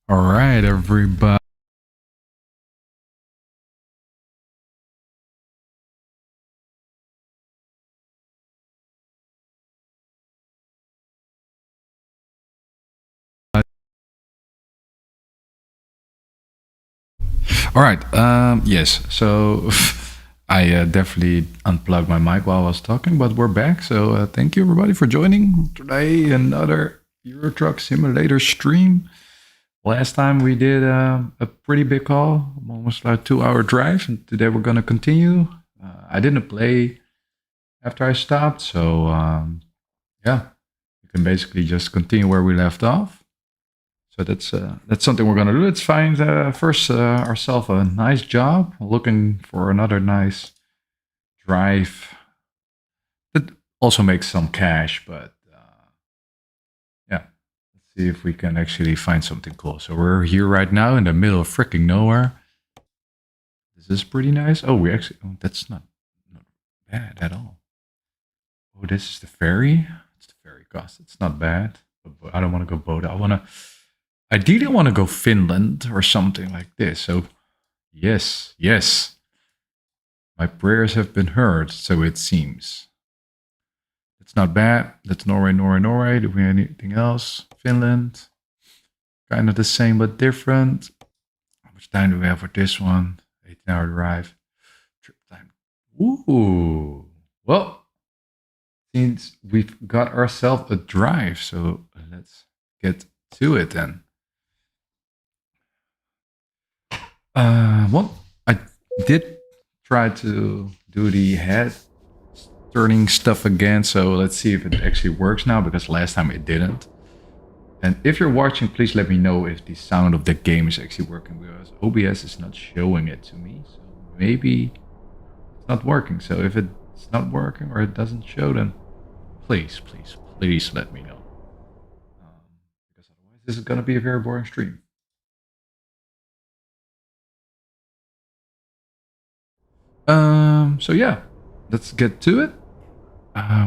All right, everybody. All right. Yes. So I definitely unplugged my mic while I was talking, but we're back. So thank you, everybody, for joining today. Another Euro Truck Simulator stream. Last time we did a pretty big call, almost like a 2-hour drive, and today we're gonna continue. I didn't play after I stopped, so yeah, you can basically just continue where we left off. So that's something we're gonna do. Let's find first ourselves a nice job. Looking for another nice drive that also makes some cash, but yeah, let's see if we can actually find something cool. So we're here right now in the middle of freaking nowhere. This is pretty nice. Oh, that's not bad at all. Oh, this is the ferry. It's the ferry cost. It's not bad, but I don't want to go boat. Ideally, I want to go Finland or something like this. So, yes, yes. My prayers have been heard, so it seems. It's not bad. That's Norway, Norway, Norway. Do we have anything else? Finland. Kind of the same, but different. How much time do we have for this one? 18-hour drive. Trip time. Ooh. Well, since we've got ourselves a drive, so let's get to it then. Well, I did try to do the head turning stuff again, so let's see if it actually works now, because last time it didn't. And if you're watching, please let me know if the sound of the game is actually working, because OBS is not showing it to me, so maybe it's not working. So if it's not working or it doesn't show, then please, please, please let me know. Because otherwise this is going to be a very boring stream. So yeah, let's get to it.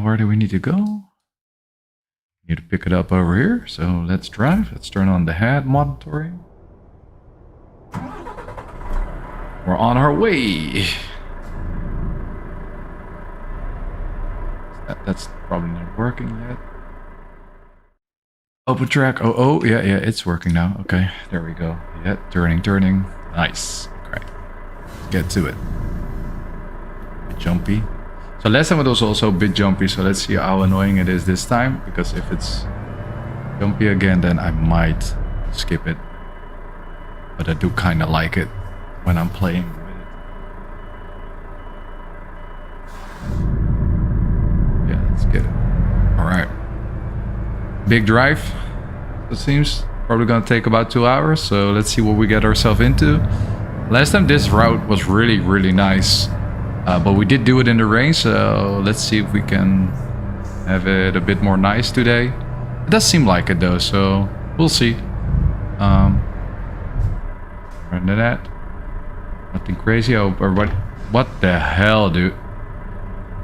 Where do we need to go? Need to pick it up over here. So let's drive. Let's turn on the head monitoring. We're on our way. That's probably not working yet. Open track. Oh, yeah, it's working now. Okay, there we go. Yeah, turning. Nice. Okay, let's get to it. Jumpy. So last time it was also a bit jumpy, so let's see how annoying it is this time, because if it's jumpy again, then I might skip it. But I do kind of like it when I'm playing with it. Yeah, let's get it. Alright. Big drive, it seems. Probably gonna take about 2 hours, so let's see what we get ourselves into. Last time this route was really, really nice. But we did do it in the rain, so let's see if we can have it a bit more nice today. It does seem like it though, so we'll see. Run to that. Nothing crazy. Oh, what the hell, dude?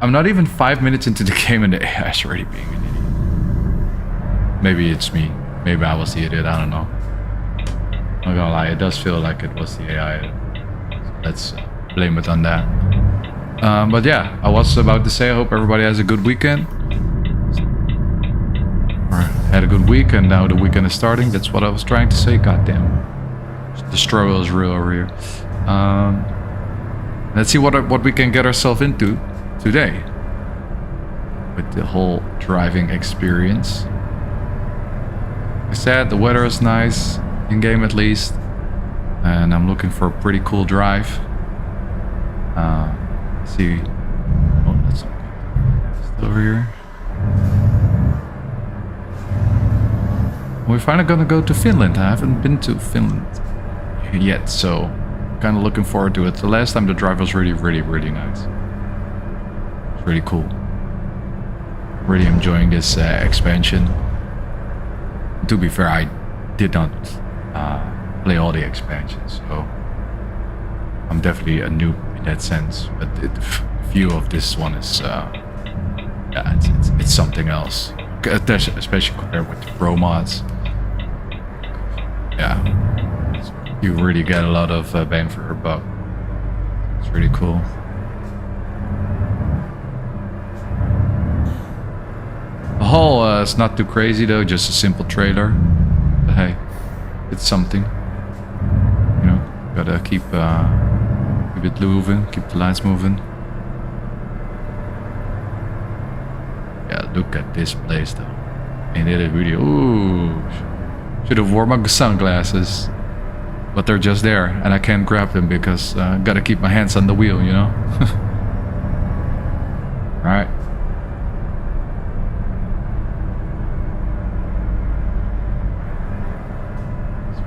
I'm not even 5 minutes into the game and the AI is already being an idiot. Maybe it's me. Maybe I was the idiot. I don't know. I'm not gonna lie, it does feel like it was the AI. So let's blame it on that. But yeah, I was about to say I hope everybody has a good weekend. Or had a good week, and now the weekend is starting. That's what I was trying to say. Goddamn, the struggle is real over here. Let's see what we can get ourselves into today with the whole driving experience. Like I said, the weather is nice in game at least, and I'm looking for a pretty cool drive. See. Oh, that's okay. Still over here. We're finally gonna go to Finland. I haven't been to Finland yet, so kind of looking forward to it. The last time the drive was really, really, really nice. It's really cool. Really enjoying this expansion. To be fair, I did not play all the expansions, so I'm definitely a noob in that sense, but the view of this one is yeah, it's something else, especially compared with the pro mods. yeah, you really get a lot of bang for your buck. It's really cool. The hull is not too crazy though, just a simple trailer. But hey, it's something. You know, gotta keep it moving, keep the lights moving. Yeah, look at this place though. Ain't it a really? Ooh, should have worn my sunglasses, but they're just there, and I can't grab them because gotta keep my hands on the wheel, you know. All right.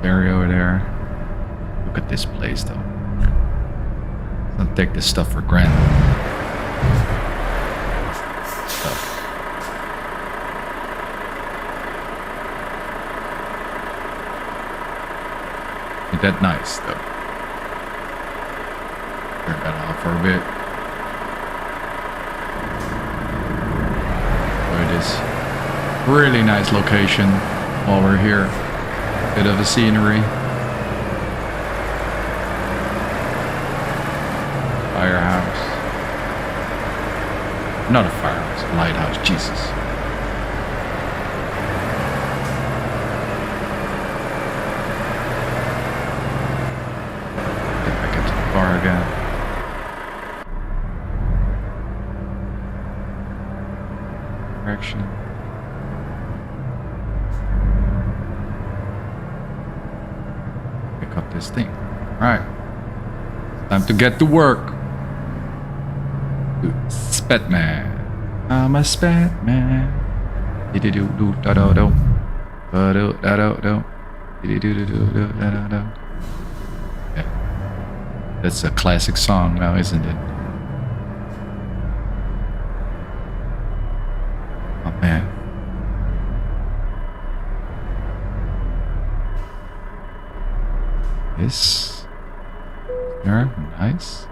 Ferry over there. Look at this place though. Don't take this stuff for granted. Stuff. Ain't that nice though? Turn that off for a bit. Enjoy this really nice location while we're here. Bit of a scenery. Firehouse. Not a firehouse, a lighthouse, Jesus. Get back into the bar again. Direction. Up this thing. Alright. Time to get to work. Spatman. I'm a Spatman. Yeah. That's a classic song now, isn't it? Oh man. This there, nice.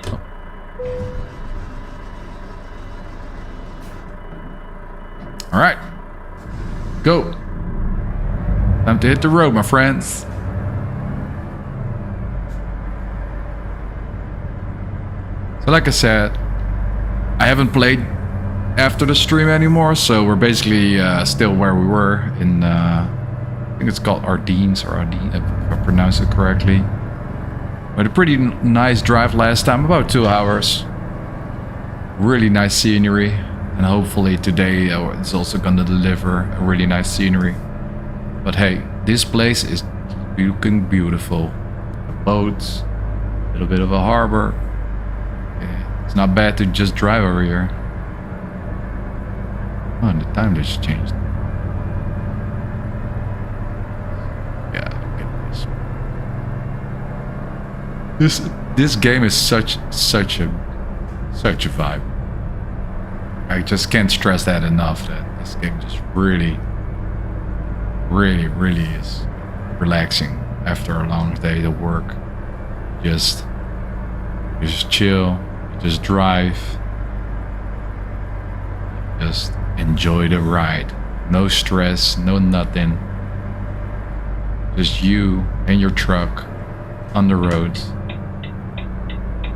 Oh. All right, go. Time to hit the road, my friends. So, like I said, I haven't played after the stream anymore, so we're basically still where we were in. I think it's called Ardenes or Ardenes, if I pronounce it correctly. But a pretty nice drive last time, about 2 hours. Really nice scenery, and hopefully today it's also gonna deliver a really nice scenery. But hey, this place is looking beautiful. The boats, a little bit of a harbor. Yeah, it's not bad to just drive over here. Oh, and the time just changed. This game is such a vibe. I just can't stress that enough, that this game just really is relaxing after a long day of work. Just chill, just drive, just enjoy the ride. No stress, no nothing. Just you and your truck on the road,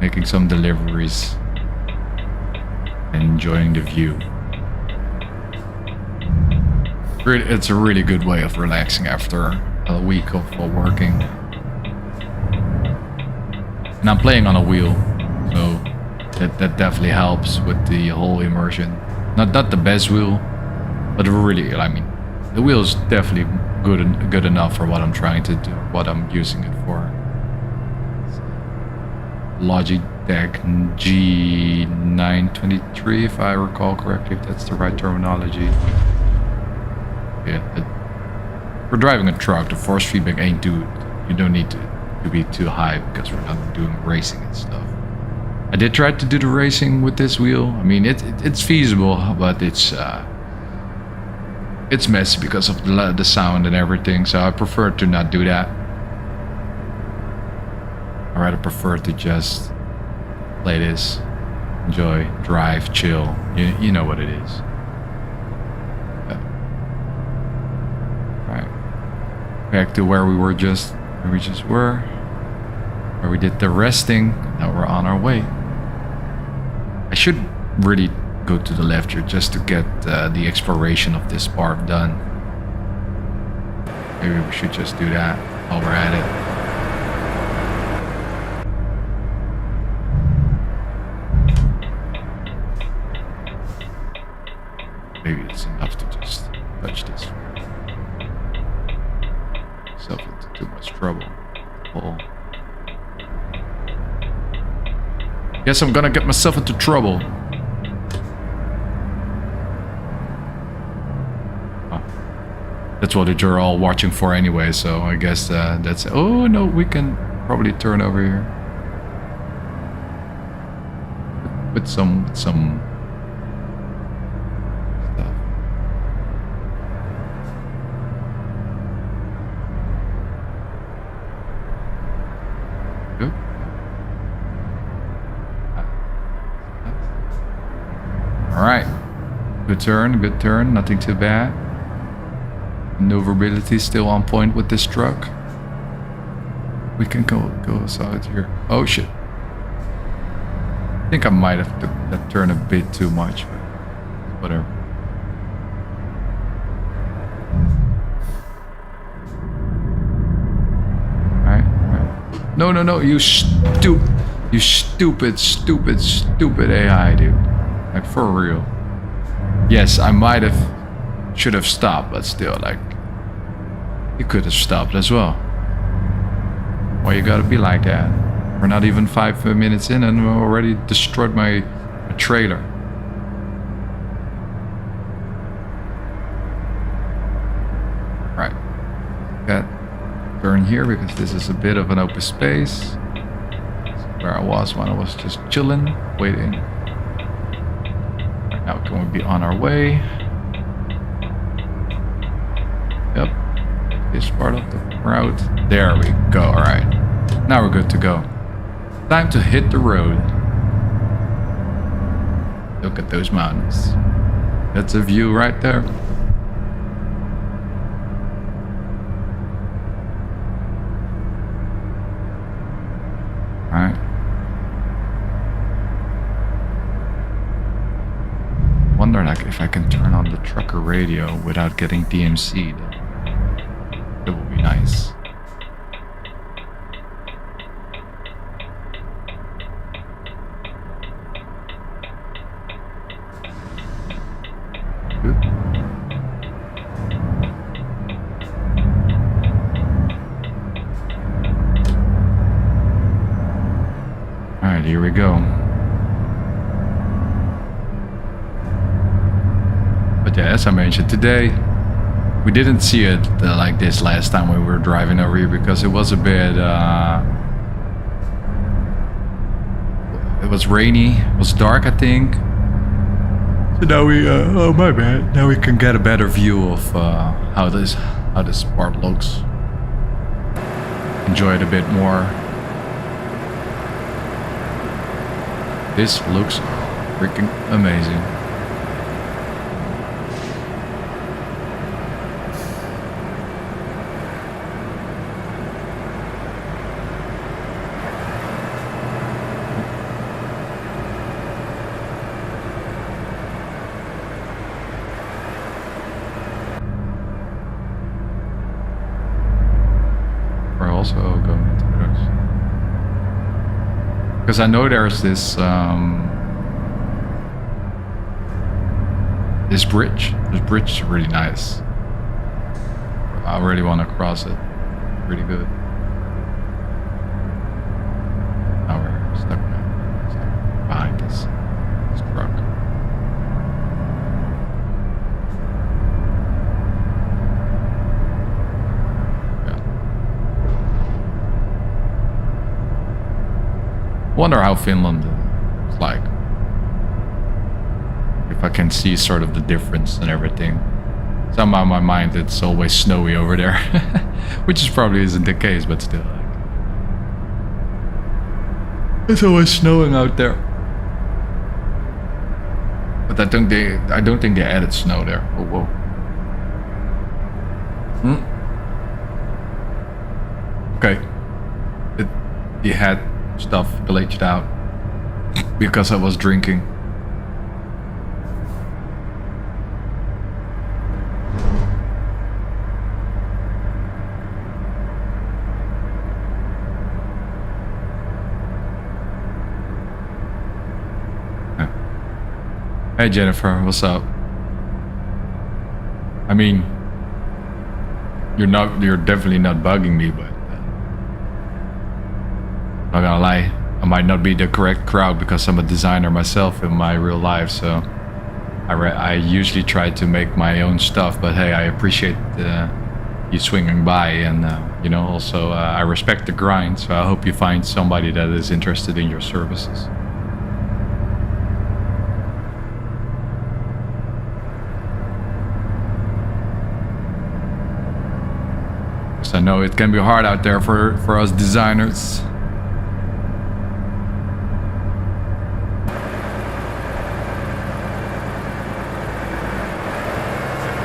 making some deliveries and enjoying the view. It's a really good way of relaxing after a week of working. And I'm playing on a wheel, so that definitely helps with the whole immersion. Not the best wheel, but really, I mean, the wheel is definitely good enough for what I'm trying to do, what I'm using it for. Logitech G923, if I recall correctly, if that's the right terminology. Yeah, we're driving a truck. The force feedback ain't too. You don't need to be too high because we're not doing racing and stuff. I did try to do the racing with this wheel. I mean, it's feasible, but it's messy because of the sound and everything. So I prefer to not do that. I rather prefer to just play this, enjoy, drive, chill. You know what it is. Yeah. Right. back to where we just were, where we did the resting. Now we're on our way. I should really go to the left here just to get the exploration of this part done. Maybe we should just do that while we're at it. Maybe it's enough to just touch this. Myself into too much trouble. Oh. Guess I'm gonna get myself into trouble. Oh. That's what you're all watching for anyway, so I guess that's... Oh no, we can probably turn over here. With some stuff. Good. Alright. Good turn, nothing too bad. Maneuverability still on point with this truck. We can go aside here. Oh shit. I think I might have took that turn a bit too much, but whatever. Alright. No, you stupid AI, dude. Like, for real. Yes, I should have stopped, but still, like, you could have stopped as well. Why you gotta be like that? We're not even 5 minutes in and we already destroyed my trailer. Right. Got turn here because this is a bit of an open space. That's where I was when I was just chilling, waiting. Right now can we be on our way? Yep. This part of the route. There we go. Alright. Now we're good to go. Time to hit the road. Look at those mountains. That's a view right there. Alright. Wonder like if I can turn on the trucker radio without getting DMC'd. That would be nice. Alright, here we go. But yeah, as I mentioned today, we didn't see it like this last time we were driving over here because it was a bit... it was rainy, it was dark, I think. So now we... oh my bad. Now we can get a better view of how this part looks. Enjoy it a bit more. This looks freaking amazing. We're also going into those. Because I know there's this this bridge. This bridge is really nice. I really want to cross it. Really good. Now we're stuck behind this truck. Yeah. Wonder how Finland is like. If I can see sort of the difference and everything. Somehow in my mind it's always snowy over there. Which is probably isn't the case, but still. It's always snowing out there. But I don't think they added snow there. Oh whoa. Okay. The head stuff glitched out because I was drinking. Hey Jennifer, what's up? I mean, you're definitely not bugging me, but not gonna lie, I might not be the correct crowd because I'm a designer myself in my real life, so I usually try to make my own stuff, but hey, I appreciate you swinging by, and you know, also I respect the grind, so I hope you find somebody that is interested in your services. I know it can be hard out there for us designers.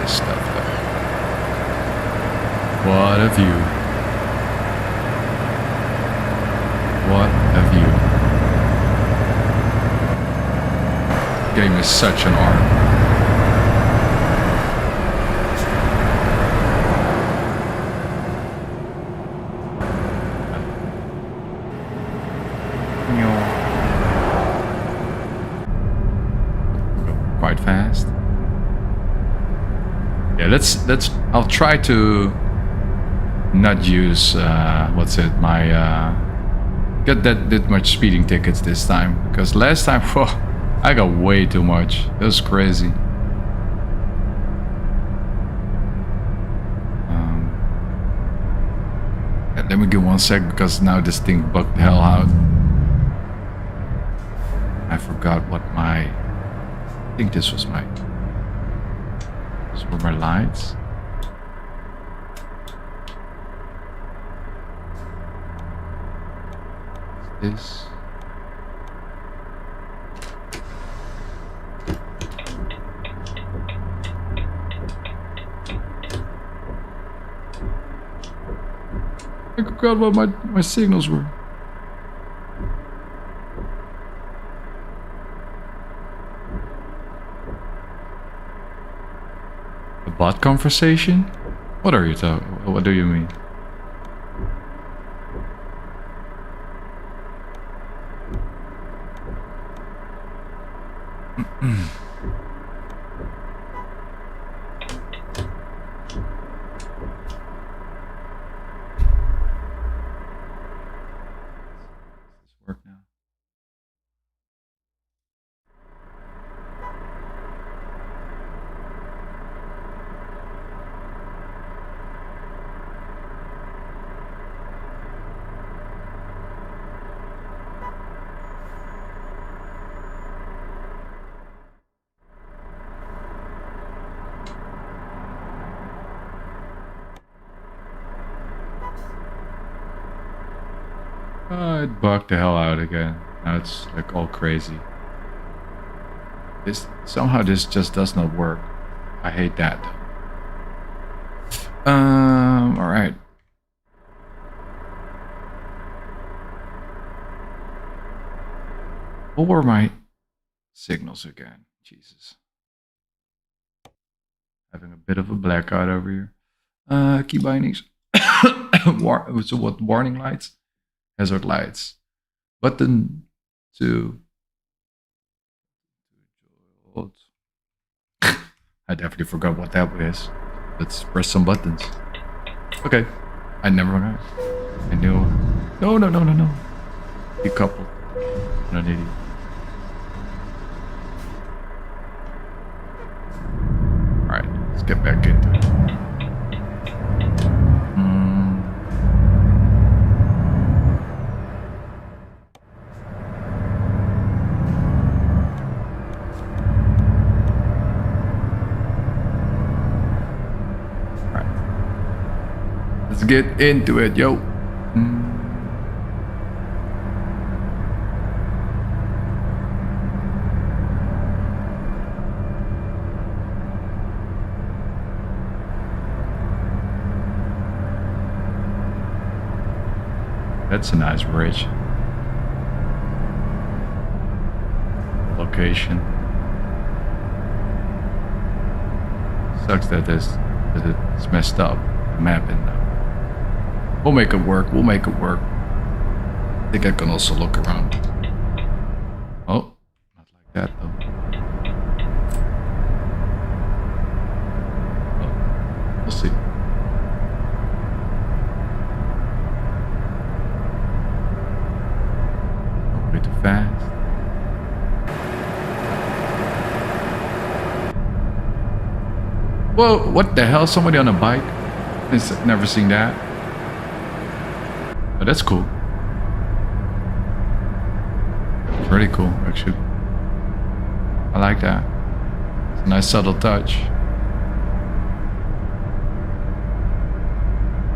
This stuff though. What a view. What a view. Game is such an art. Quite fast. Yeah, let's. I'll try to not use my get that much speeding tickets this time, because last time, whoa, I got way too much. It was crazy. Let me give 1 sec because now this thing bugged the hell out. I forgot what my. I think this was my. These were my lights. This. I forgot what my signals were. A bot conversation? What are you talking? What do you mean? It bugged the hell out again. Now it's like all crazy. Somehow this just does not work. I hate that. All right. What were my signals again? Jesus. Having a bit of a blackout over here. Key bindings. So what? Warning lights. Hazard lights. Button to. I definitely forgot what that was. Let's press some buttons. Okay. I never forgot. I knew. No. Decouple. I'm not an idiot. Alright, let's get back into it. Let's get into it, yo. That's a nice bridge. Location. Sucks that it's messed up. The map in there. We'll make it work. We'll make it work. I think I can also look around. Oh, not like that though. Oh, we'll see. Way too fast. Whoa, what the hell? Somebody on a bike? I've never seen that. But that's cool. Pretty cool, actually. I like that. It's a nice subtle touch.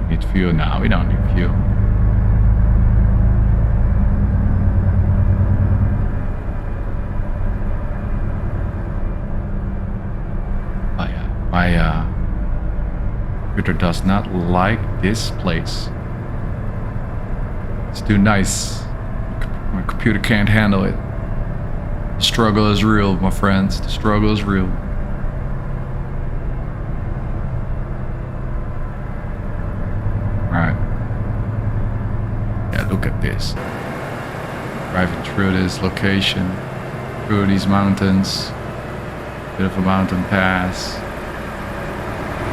We need fuel now. We don't need fuel. Oh yeah, my computer does not like this place. It's too nice. My computer can't handle it. The struggle is real, my friends. The struggle is real. Alright. Yeah, look at this. Driving through this location, through these mountains. Bit of a mountain pass.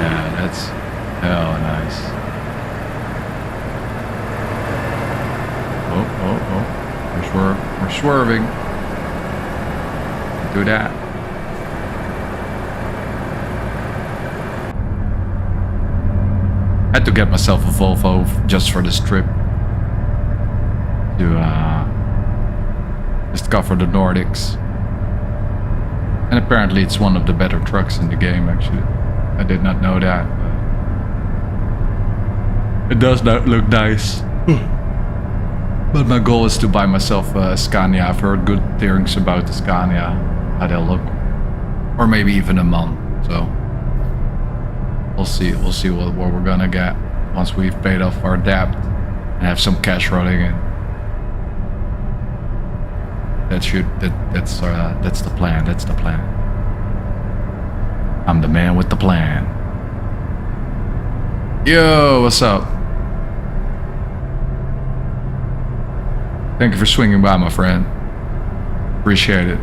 Yeah, that's hell nice. Oh. We're swerving. Do that. I had to get myself a Volvo just for this trip. To just cover the Nordics. And apparently it's one of the better trucks in the game, actually. I did not know that, but it does not look nice. But my goal is to buy myself a Scania. I've heard good things about the Scania, how they'll look. Or maybe even a MAN, so we'll see. We'll see what we're gonna get once we've paid off our debt and have some cash rolling in. That's the plan. That's the plan. I'm the man with the plan. Yo, what's up? Thank you for swinging by, my friend. Appreciate it.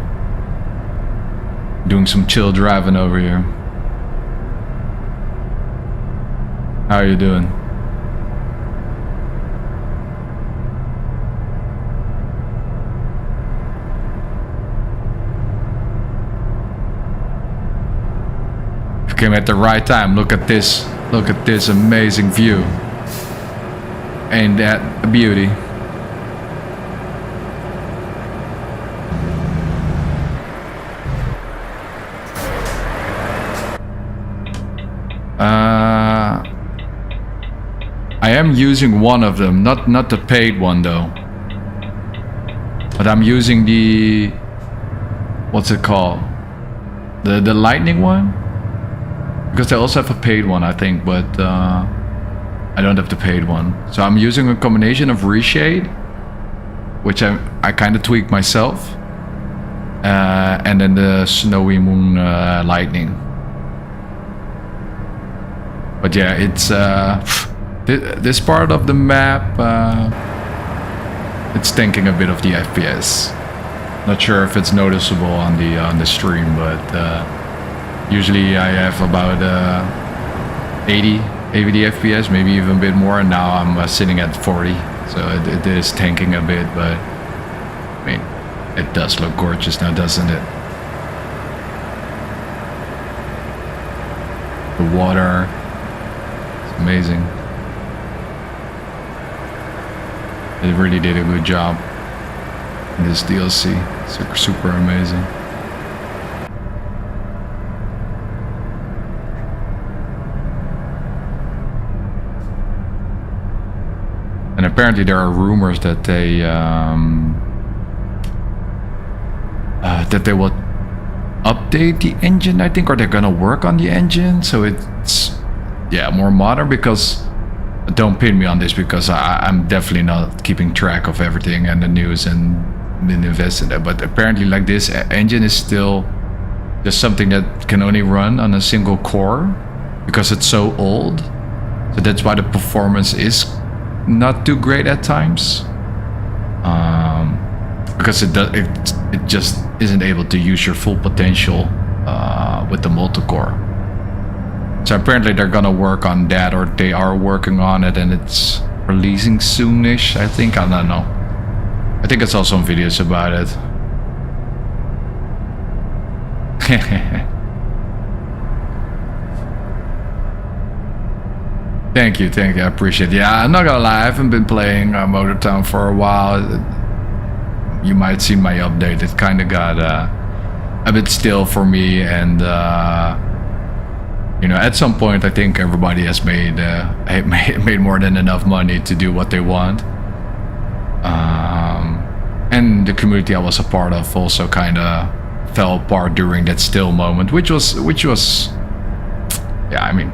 Doing some chill driving over here. How are you doing? You came at the right time. Look at this. Look at this amazing view. Ain't that a beauty? I am using one of them, not the paid one though. But I'm using the, what's it called? The lightning one? Because they also have a paid one, I think, but I don't have the paid one. So I'm using a combination of reshade, which I kind of tweaked myself, and then the snowy moon lightning. But yeah, it's this part of the map, it's tanking a bit of the FPS. Not sure if it's noticeable on the stream, but usually I have about 80 FPS, maybe even a bit more, and now I'm sitting at 40. So it is tanking a bit, but I mean, it does look gorgeous now, doesn't it? The water, it's amazing. They really did a good job in this DLC. Super, super amazing. And apparently there are rumors that they will update the engine, I think, or they're gonna work on the engine so it's more modern, because don't pin me on this because I'm definitely not keeping track of everything and the news and been invested in it. But apparently, like, this engine is still just something that can only run on a single core because it's so old. So that's why the performance is not too great at times. Because it just isn't able to use your full potential with the multi-core. So apparently they're gonna work on that, or they are working on it, and it's releasing soonish, I think. I don't know. I think I saw some videos about it. Thank you, I appreciate it. Yeah, I'm not gonna lie, I haven't been playing Motortown for a while. You might see my update. It kind of got a bit still for me, and you know, at some point I think everybody has made more than enough money to do what they want. And the community I was a part of also kind of fell apart during that still moment, which was yeah, I mean,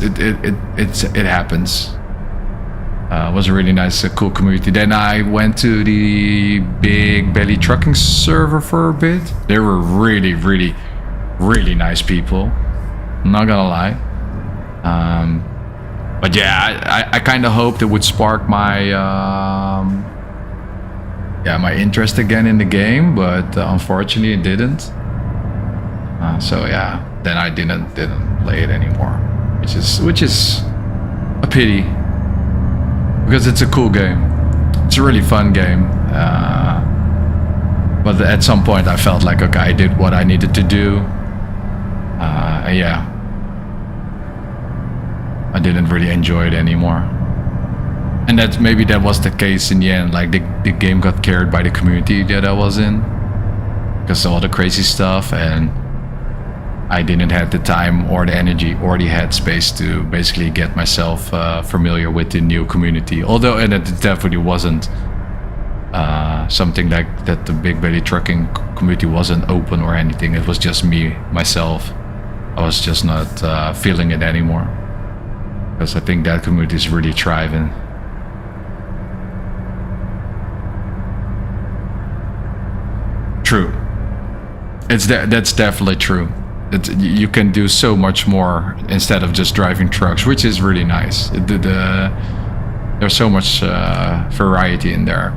it happens. It was a really nice, cool community. Then I went to the Big Belly trucking server for a bit. They were really, really, really nice people. I'm not gonna lie. But yeah, I kind of hoped it would spark my my interest again in the game, but unfortunately it didn't. So yeah, then I didn't play it anymore, which is a pity, because it's a cool game. It's a really fun game. But at some point I felt like, okay, I did what I needed to do. Yeah, I didn't really enjoy it anymore. And maybe that was the case in the end. Like, the game got carried by the community that I was in, because of all the crazy stuff, and I didn't have the time or the energy or the headspace to basically get myself familiar with the new community. Although, and it definitely wasn't something like that. The Big Belly trucking community wasn't open or anything. It was just myself. I was just not feeling it anymore, because I think that community is really thriving. True. That's definitely true. You can do so much more instead of just driving trucks, which is really nice. There's so much variety in there.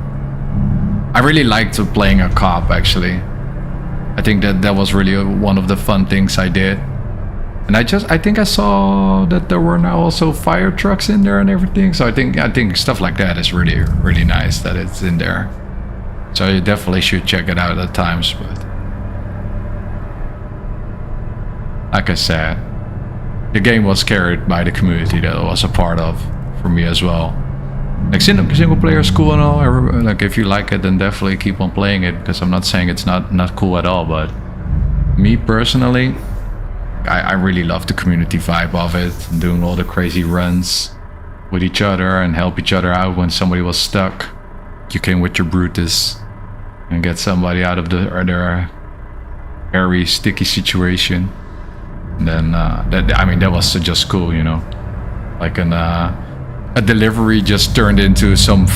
I really liked playing a cop, actually. I think that was really one of the fun things I did. And I think I saw that there were now also fire trucks in there and everything. So I think stuff like that is really, really nice that it's in there. So you definitely should check it out at times. But like I said, the game was carried by the community that I was a part of, for me as well. Like, single player is cool and all. Like, if you like it, then definitely keep on playing it, because I'm not saying it's not cool at all. But me personally, I really love the community vibe of it, doing all the crazy runs with each other and help each other out when somebody was stuck. You came with your Brutus and get somebody out of their hairy, sticky situation. And then that was just cool, you know. Like a delivery just turned into some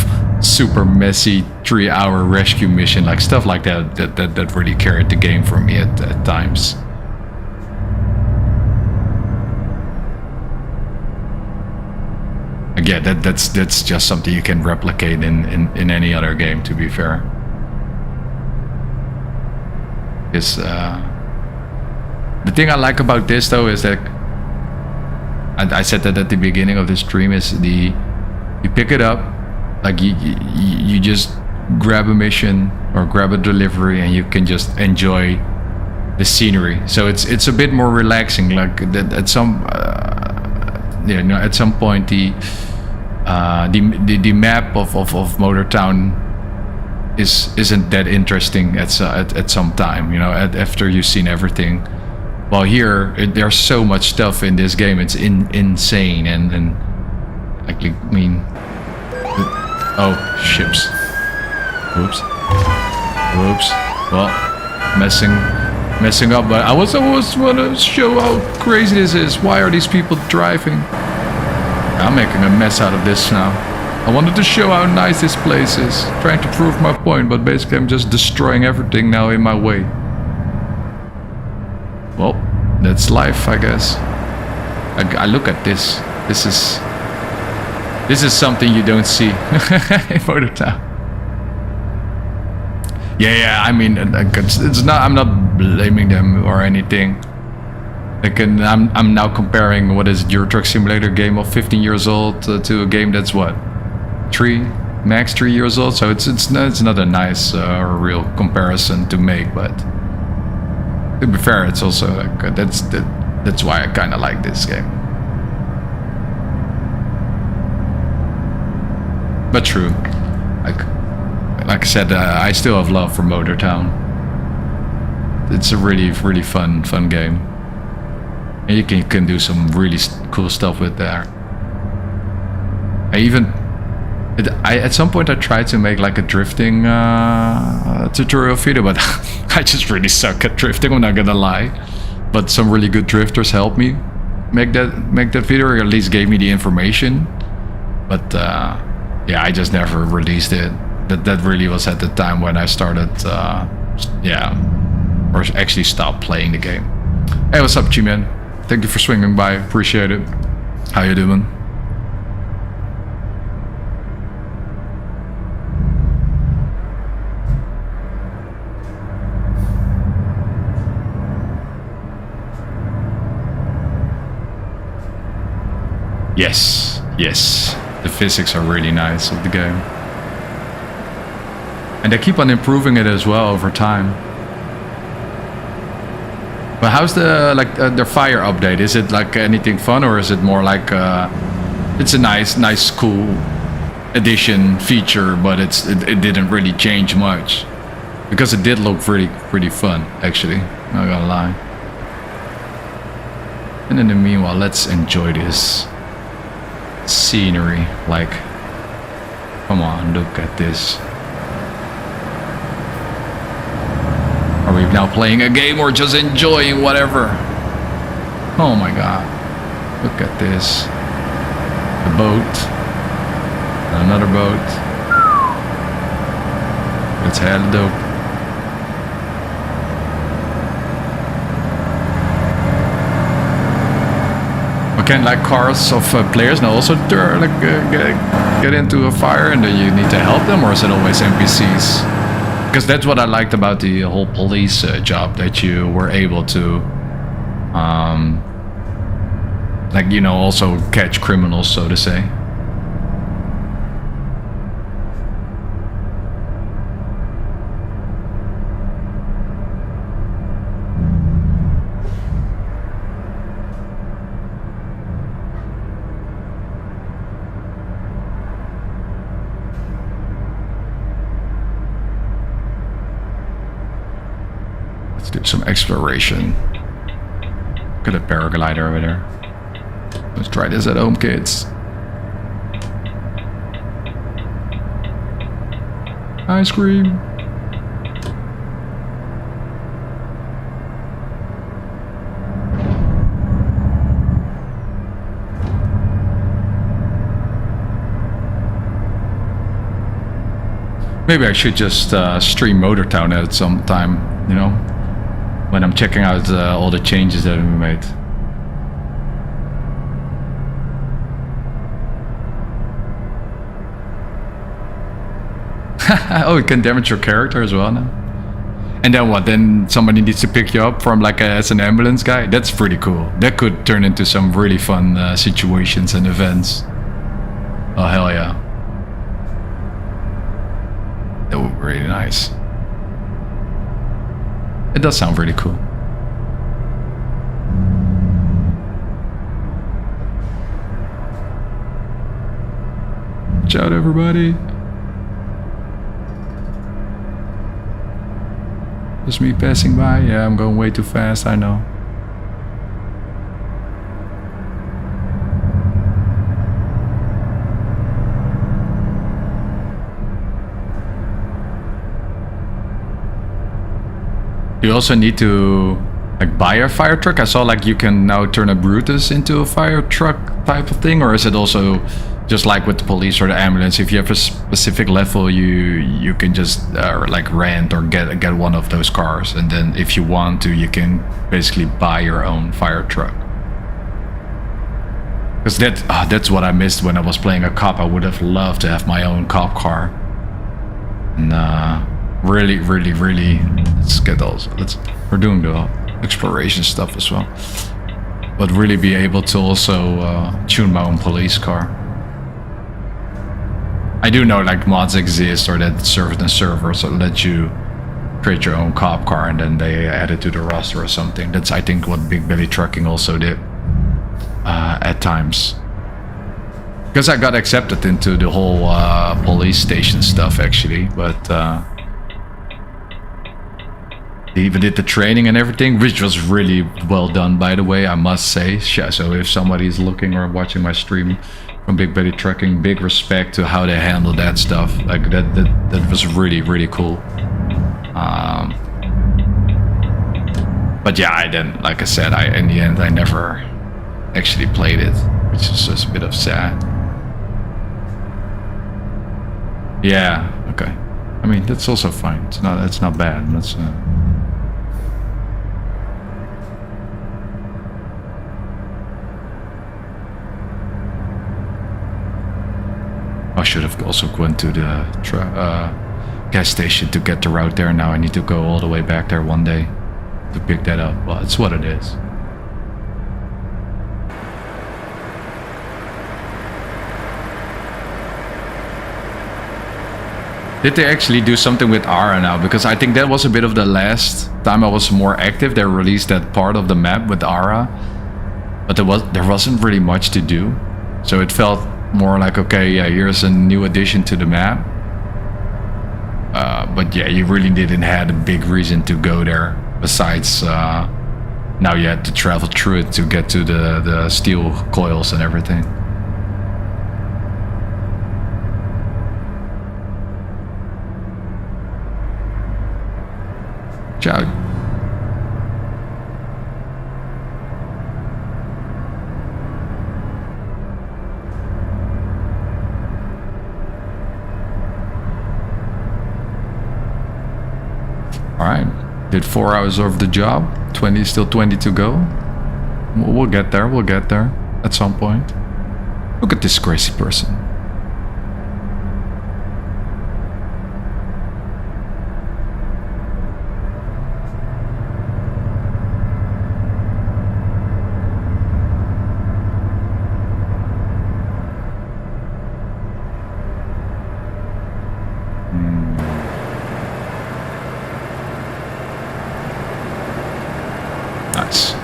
super messy 3-hour rescue mission, like stuff like that really carried the game for me at times. Again, that's just something you can replicate in any other game, to be fair. The thing I like about this, though, is that, and I said that at the beginning of the stream, is you pick it up, like you just grab a mission or grab a delivery, and you can just enjoy the scenery. So it's a bit more relaxing. Like at some at some point the map of Motortown isn't that interesting at some time, you know, after you've seen everything. While here, there's so much stuff in this game. It's insane, and like, I mean, oh, ships. Oops. Well, messing up. But I always want to show how crazy this is. Why are these people driving? I'm making a mess out of this now. I wanted to show how nice this place is. Trying to prove my point, but basically I'm just destroying everything now in my way. Well, that's life, I guess. I look at this. This is something you don't see in Motortown. Yeah. I mean, it's not. I'm not blaming them or anything. Like, I'm now comparing what is Euro Truck Simulator game of 15 years old to a game that's what, max 3 years old. So it's not a nice or real comparison to make. But to be fair, it's also like that's why I kind of like this game. But true, like I said, I still have love for Motortown. It's a really fun game, and you can do some really cool stuff with there. At some point I tried to make like a drifting tutorial video, but I just really suck at drifting. I'm not gonna lie, but some really good drifters helped me make that video, or at least gave me the information. But yeah, I just never released it. That really was at the time when I started, or actually stopped playing the game. Hey, what's up, G-Man? Thank you for swinging by. Appreciate it. How you doing? Yes. The physics are really nice of the game. And they keep on improving it as well over time. But how's the fire update? Is it like anything fun, or is it more like it's a nice cool addition feature, but it didn't really change much? Because it did look pretty fun, actually, not gonna lie. And in the meanwhile, let's enjoy this scenery. Like, come on, look at this. Are we now playing a game or just enjoying whatever? Oh my god, look at this. The boat, another boat. It's hella dope. Can like cars of players now also get into a fire, and then you need to help them, or is it always NPCs? Because that's what I liked about the whole police job, that you were able to like, you know, also catch criminals, so to say. Do some exploration. Look at the paraglider over there. Let's try this at home, kids. Ice cream. Maybe I should just stream Motortown at some time, you know, when I'm checking out all the changes that have been made. Oh, it can damage your character as well now. And then what? Then somebody needs to pick you up from like as an ambulance guy? That's pretty cool. That could turn into some really fun situations and events. Oh, hell yeah. That would be really nice. It does sound really cool. Watch out, everybody. Just me passing by. Yeah, I'm going way too fast, I know. You also need to like buy a fire truck? I saw like you can now turn a Brutus into a fire truck type of thing, or is it also just like with the police or the ambulance? If you have a specific level, you can just like rent or get one of those cars, and then if you want to, you can basically buy your own fire truck. Because that's what I missed when I was playing a cop. I would have loved to have my own cop car. And really, we're doing the exploration stuff as well. But really be able to also tune my own police car. I do know like mods exist or that certain servers that let you create your own cop car and then they add it to the roster or something. That's I think what Big Belly Trucking also did. At times, because I got accepted into the whole police station stuff actually, but they even did the training and everything, which was really well done, by the way, I must say. So if somebody's looking or watching my stream from Big Belly Trucking, big respect to how they handle that stuff. Like that was really cool. But yeah, I didn't, like I said, in the end I never actually played it, which is just a bit of sad. Yeah, okay. I mean, that's also fine. It's not bad. That's I should have also gone to the gas station to get the route there. Now I need to go all the way back there one day to pick that up. Well, it's what it is. Did they actually do something with Ara now? Because I think that was a bit of the last time I was more active. They released that part of the map with Ara, but there wasn't really much to do. So it felt more like, okay, yeah, here's a new addition to the map. But yeah, you really didn't have a big reason to go there. Besides, now you had to travel through it to get to the steel coils and everything. Ciao. Alright, did 4 hours of the job, still 20 to go. We'll get there at some point. Look at this crazy person. Nice.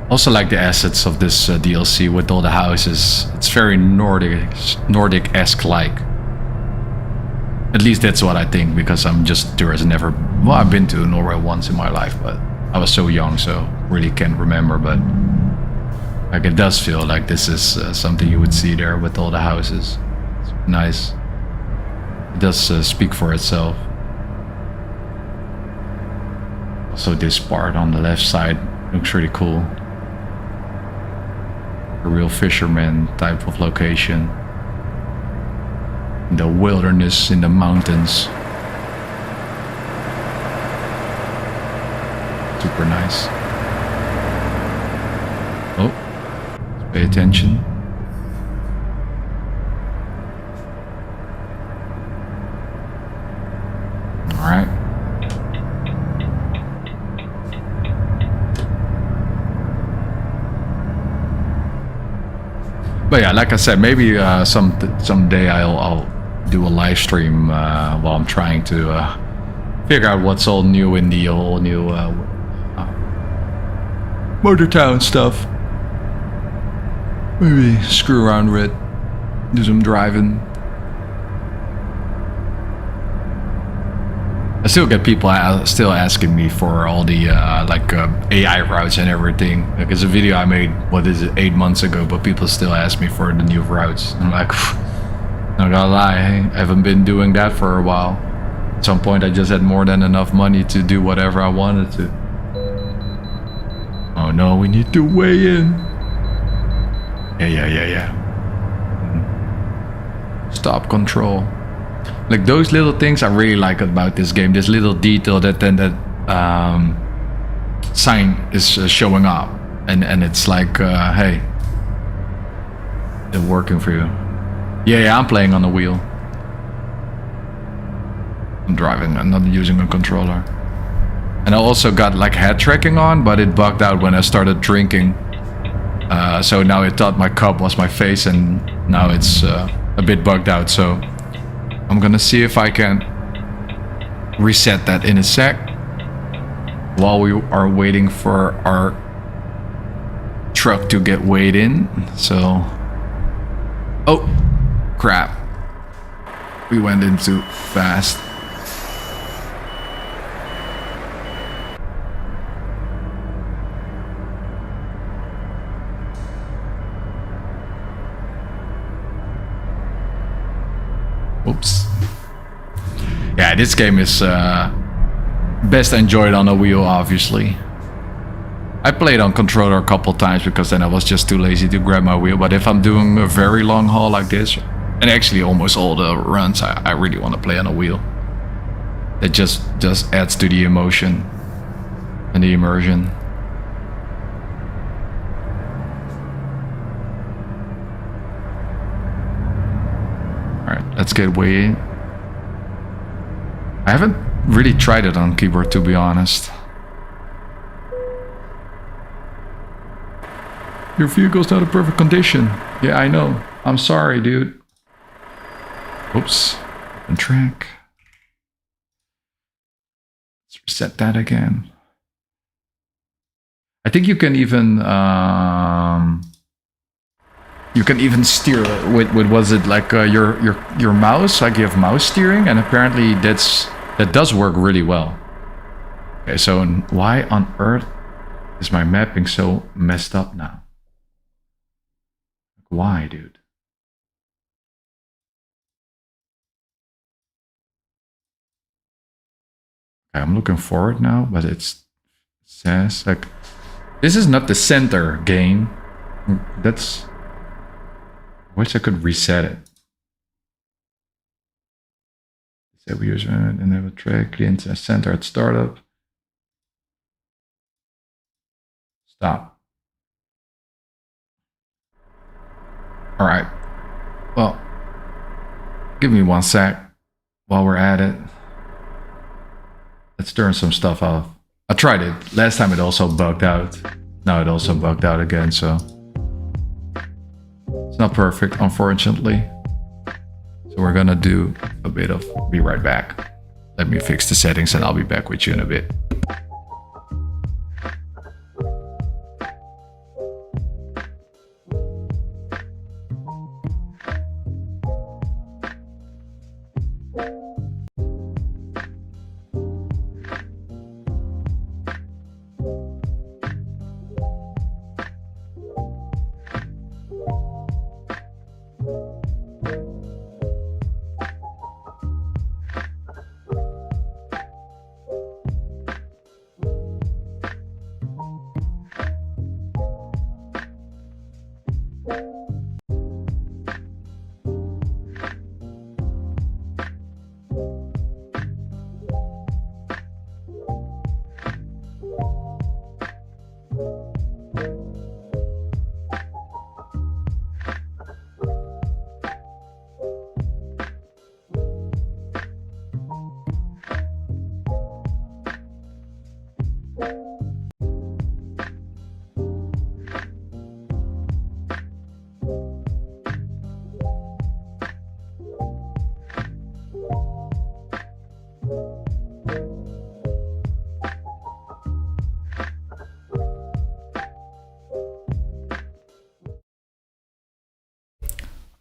Also like the assets of this DLC with all the houses. It's very Nordic-esque like. At least that's what I think, because I'm just a tourist. Well, I've been to Norway once in my life, but I was so young, so really can't remember. But like it does feel like this is something you would see there with all the houses. It's nice. It does speak for itself. Also, this part on the left side looks really cool. A real fisherman type of location. In the wilderness, in the mountains. Super nice. Oh, let's pay attention. All right. But yeah, like I said, maybe someday I'll do a live stream while I'm trying to figure out what's all new in the whole new Motor Town stuff. Maybe screw around with it, do some driving. I still get people still asking me for all the AI routes and everything. Like, it's a video I made, what is it, 8 months ago, but people still ask me for the new routes. I'm like, not gonna lie, I haven't been doing that for a while. At some point I just had more than enough money to do whatever I wanted to. Oh no, we need to weigh in. Yeah. Stop control. Like, those little things I really like about this game. This little detail that then that sign is showing up, and it's like, hey, it's working for you. Yeah, I'm playing on the wheel. I'm driving. I'm not using a controller. And I also got like head tracking on, but it bugged out when I started drinking. So now it thought my cup was my face, and now it's a bit bugged out. So I'm gonna see if I can reset that in a sec while we are waiting for our truck to get weighed in. So, oh crap, we went in too fast. Oops. Yeah, this game is best enjoyed on a wheel, obviously. I played on controller a couple times because then I was just too lazy to grab my wheel. But if I'm doing a very long haul like this, and actually almost all the runs, I really want to play on a wheel. It just adds to the emotion and the immersion. Let's get way in. I haven't really tried it on keyboard, to be honest. Your vehicle's not in perfect condition. Yeah, I know. I'm sorry, dude. Oops. Open track. Let's reset that again. I think you can even steer with was it like your mouse, like you have mouse steering, and apparently that does work really well. Okay, so why on earth is my mapping so messed up now? Why, dude? Okay, I'm looking forward now, but it says like this is not the center game. That's, I wish I could reset it. Disable user and enable track, clean center at startup. Stop. All right. Well, give me 1 sec while we're at it. Let's turn some stuff off. I tried it. Last time it also bugged out. Now it also bugged out again, so it's not perfect, unfortunately. So we're gonna do a bit of be right back. Let me fix the settings and I'll be back with you in a bit.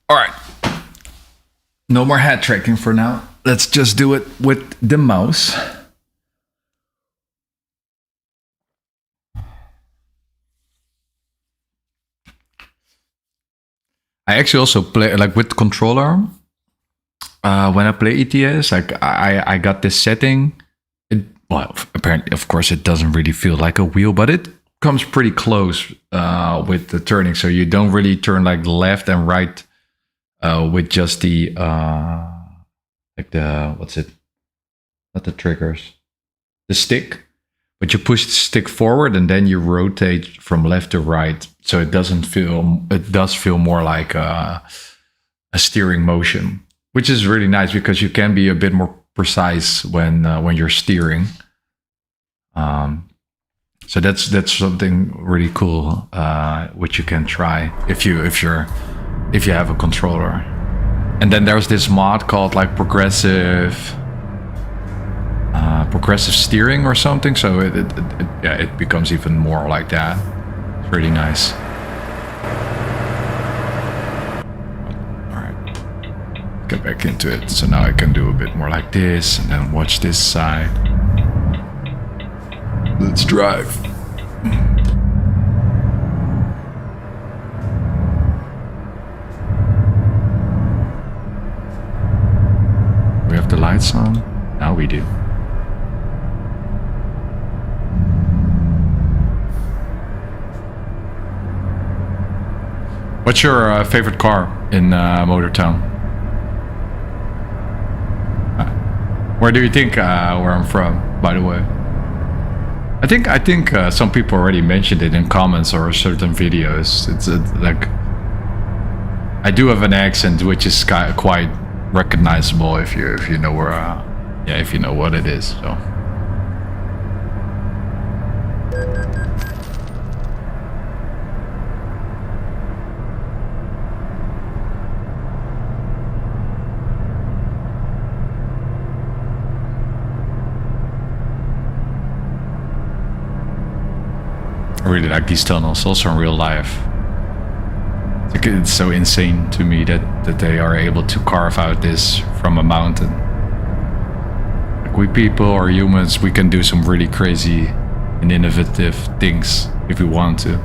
All right. No more head tracking for now. let's just do it with the mouse. I actually also play like with the controller. When I play ETS, like I got this setting. Well, apparently, of course, it doesn't really feel like a wheel, but it comes pretty close with the turning. So you don't really turn like left and right with just the like the what's it? Not the triggers, the stick. But you push the stick forward and then you rotate from left to right. So it doesn't feel. It does feel more like a steering motion, which is really nice because you can be a bit more precise when you're steering. So that's something really cool, which you can try if you have a controller. And then there's this mod called like progressive steering or something. So it becomes even more like that. It's really nice. Get back into it. So now I can do a bit more like this and then watch this side. Let's drive. We have the lights on? Now we do. What's your favorite car in Motortown? Where do you think where I'm from, by the way? I think some people already mentioned it in comments or certain videos. It's like I do have an accent which is quite recognizable if you know where if you know what it is. So I really like these tunnels, also in real life. It's so insane to me that they are able to carve out this from a mountain. Like we people or humans, we can do some really crazy and innovative things if we want to.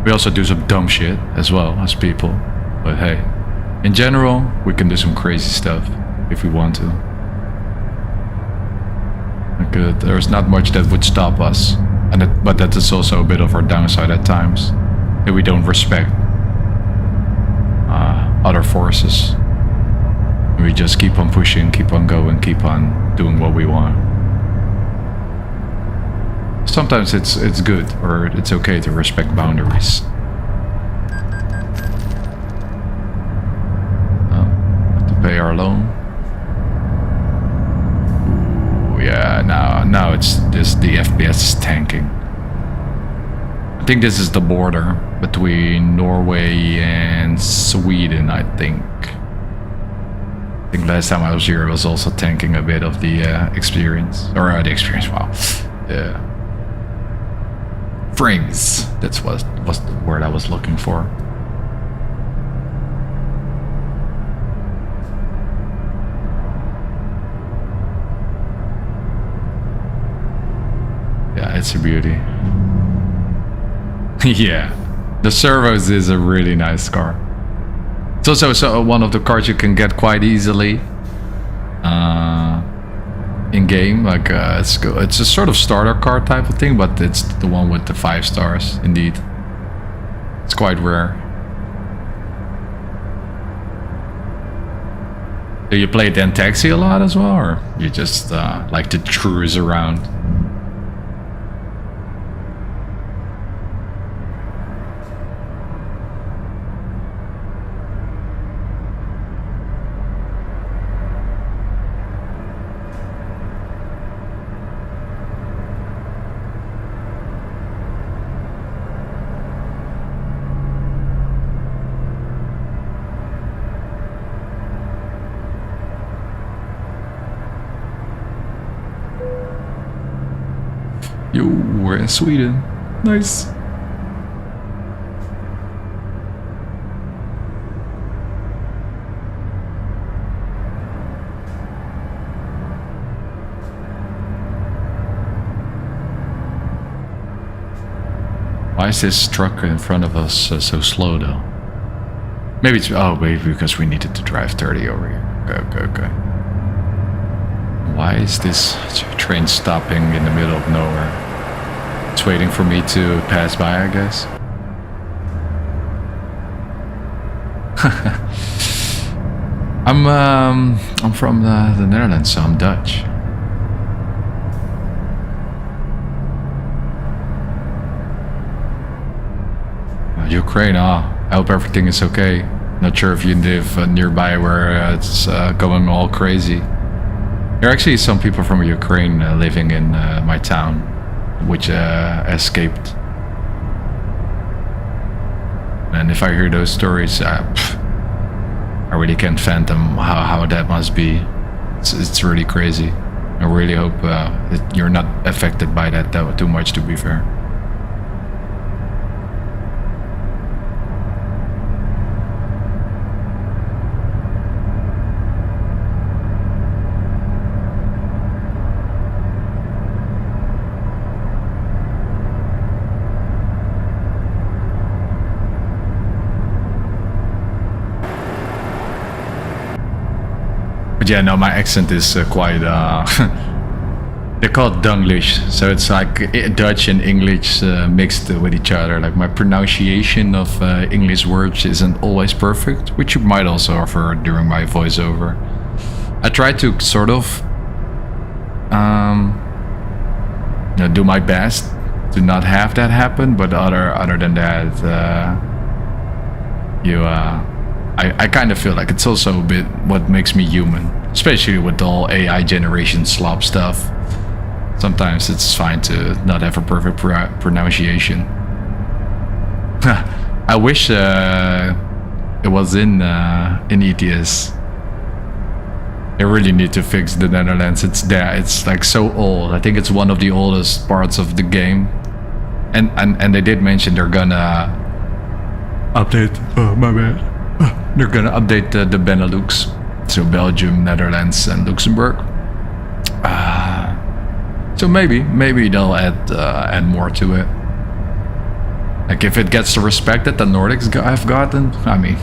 We also do some dumb shit as well as people. But hey, in general, we can do some crazy stuff if we want to. There's not much that would stop us, but that is also a bit of our downside at times, that we don't respect other forces. We just keep on pushing, keep on going, keep on doing what we want. Sometimes it's good, or it's okay to respect boundaries. Have to pay our loan. Yeah, now it's just the FPS is tanking. I think this is the border between Norway and Sweden, I think. I think last time I was here it was also tanking a bit of the experience. Or the experience, wow. Yeah. Frames. That's what was the word I was looking for. Yeah, it's a beauty. Yeah, the servos is a really nice car. It's also one of the cars you can get quite easily in game. Like it's a sort of starter car type of thing, but it's the one with the 5 stars. Indeed, it's quite rare. Do you play Dan Taxi a lot as well, or you just like to cruise around? Yo, we're in Sweden. Nice. Why is this truck in front of us so slow though? Maybe it's, oh maybe because we needed to drive 30 over here. Okay. Why is this train stopping in the middle of nowhere? It's waiting for me to pass by, I guess. I'm from the Netherlands, so I'm Dutch. Ukraine, I hope everything is okay. Not sure if you live nearby where it's going all crazy. There are actually some people from Ukraine living in my town, which escaped. And if I hear those stories, I really can't fathom how that must be. It's really crazy. I really hope that you're not affected by that too much, to be fair. Yeah, no, my accent is quite, they call it Dunglish, so it's like Dutch and English mixed with each other. Like my pronunciation of English words isn't always perfect, which you might also have heard during my voiceover. I try to sort of do my best to not have that happen, but other than that, I kind of feel like it's also a bit what makes me human, especially with all AI generation slop stuff. Sometimes it's fine to not have a perfect pronunciation. I wish it was in ETS. They really need to fix the Netherlands. It's there. It's like so old. I think it's one of the oldest parts of the game, and they did mention they're gonna update. Oh my bad. They're gonna update the Benelux, so Belgium, Netherlands, and Luxembourg. So maybe they'll add more to it. Like if it gets the respect that the Nordics have gotten, I mean,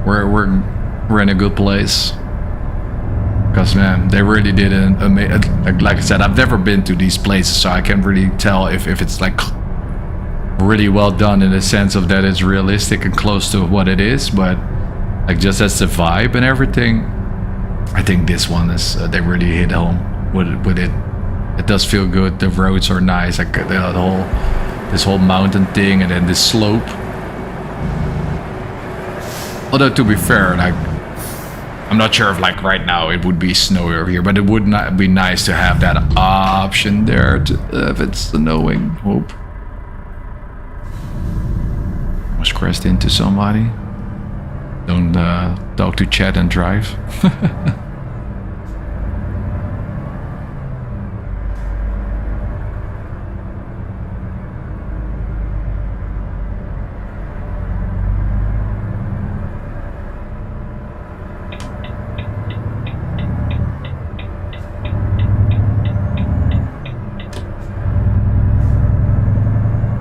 we're in a good place. Because man, they really did like I said, I've never been to these places, so I can't really tell if it's like really well done in the sense of that it's realistic and close to what it is, but like just as the vibe and everything, I think this one is they really hit home with it. It does feel good. The roads are nice, like this whole mountain thing, and then this slope. Although to be fair, like I'm not sure if like right now it would be snowy over here, but it would not be nice to have that option there if it's snowing. Hope. Was crashed into somebody. Don't talk to chat and drive.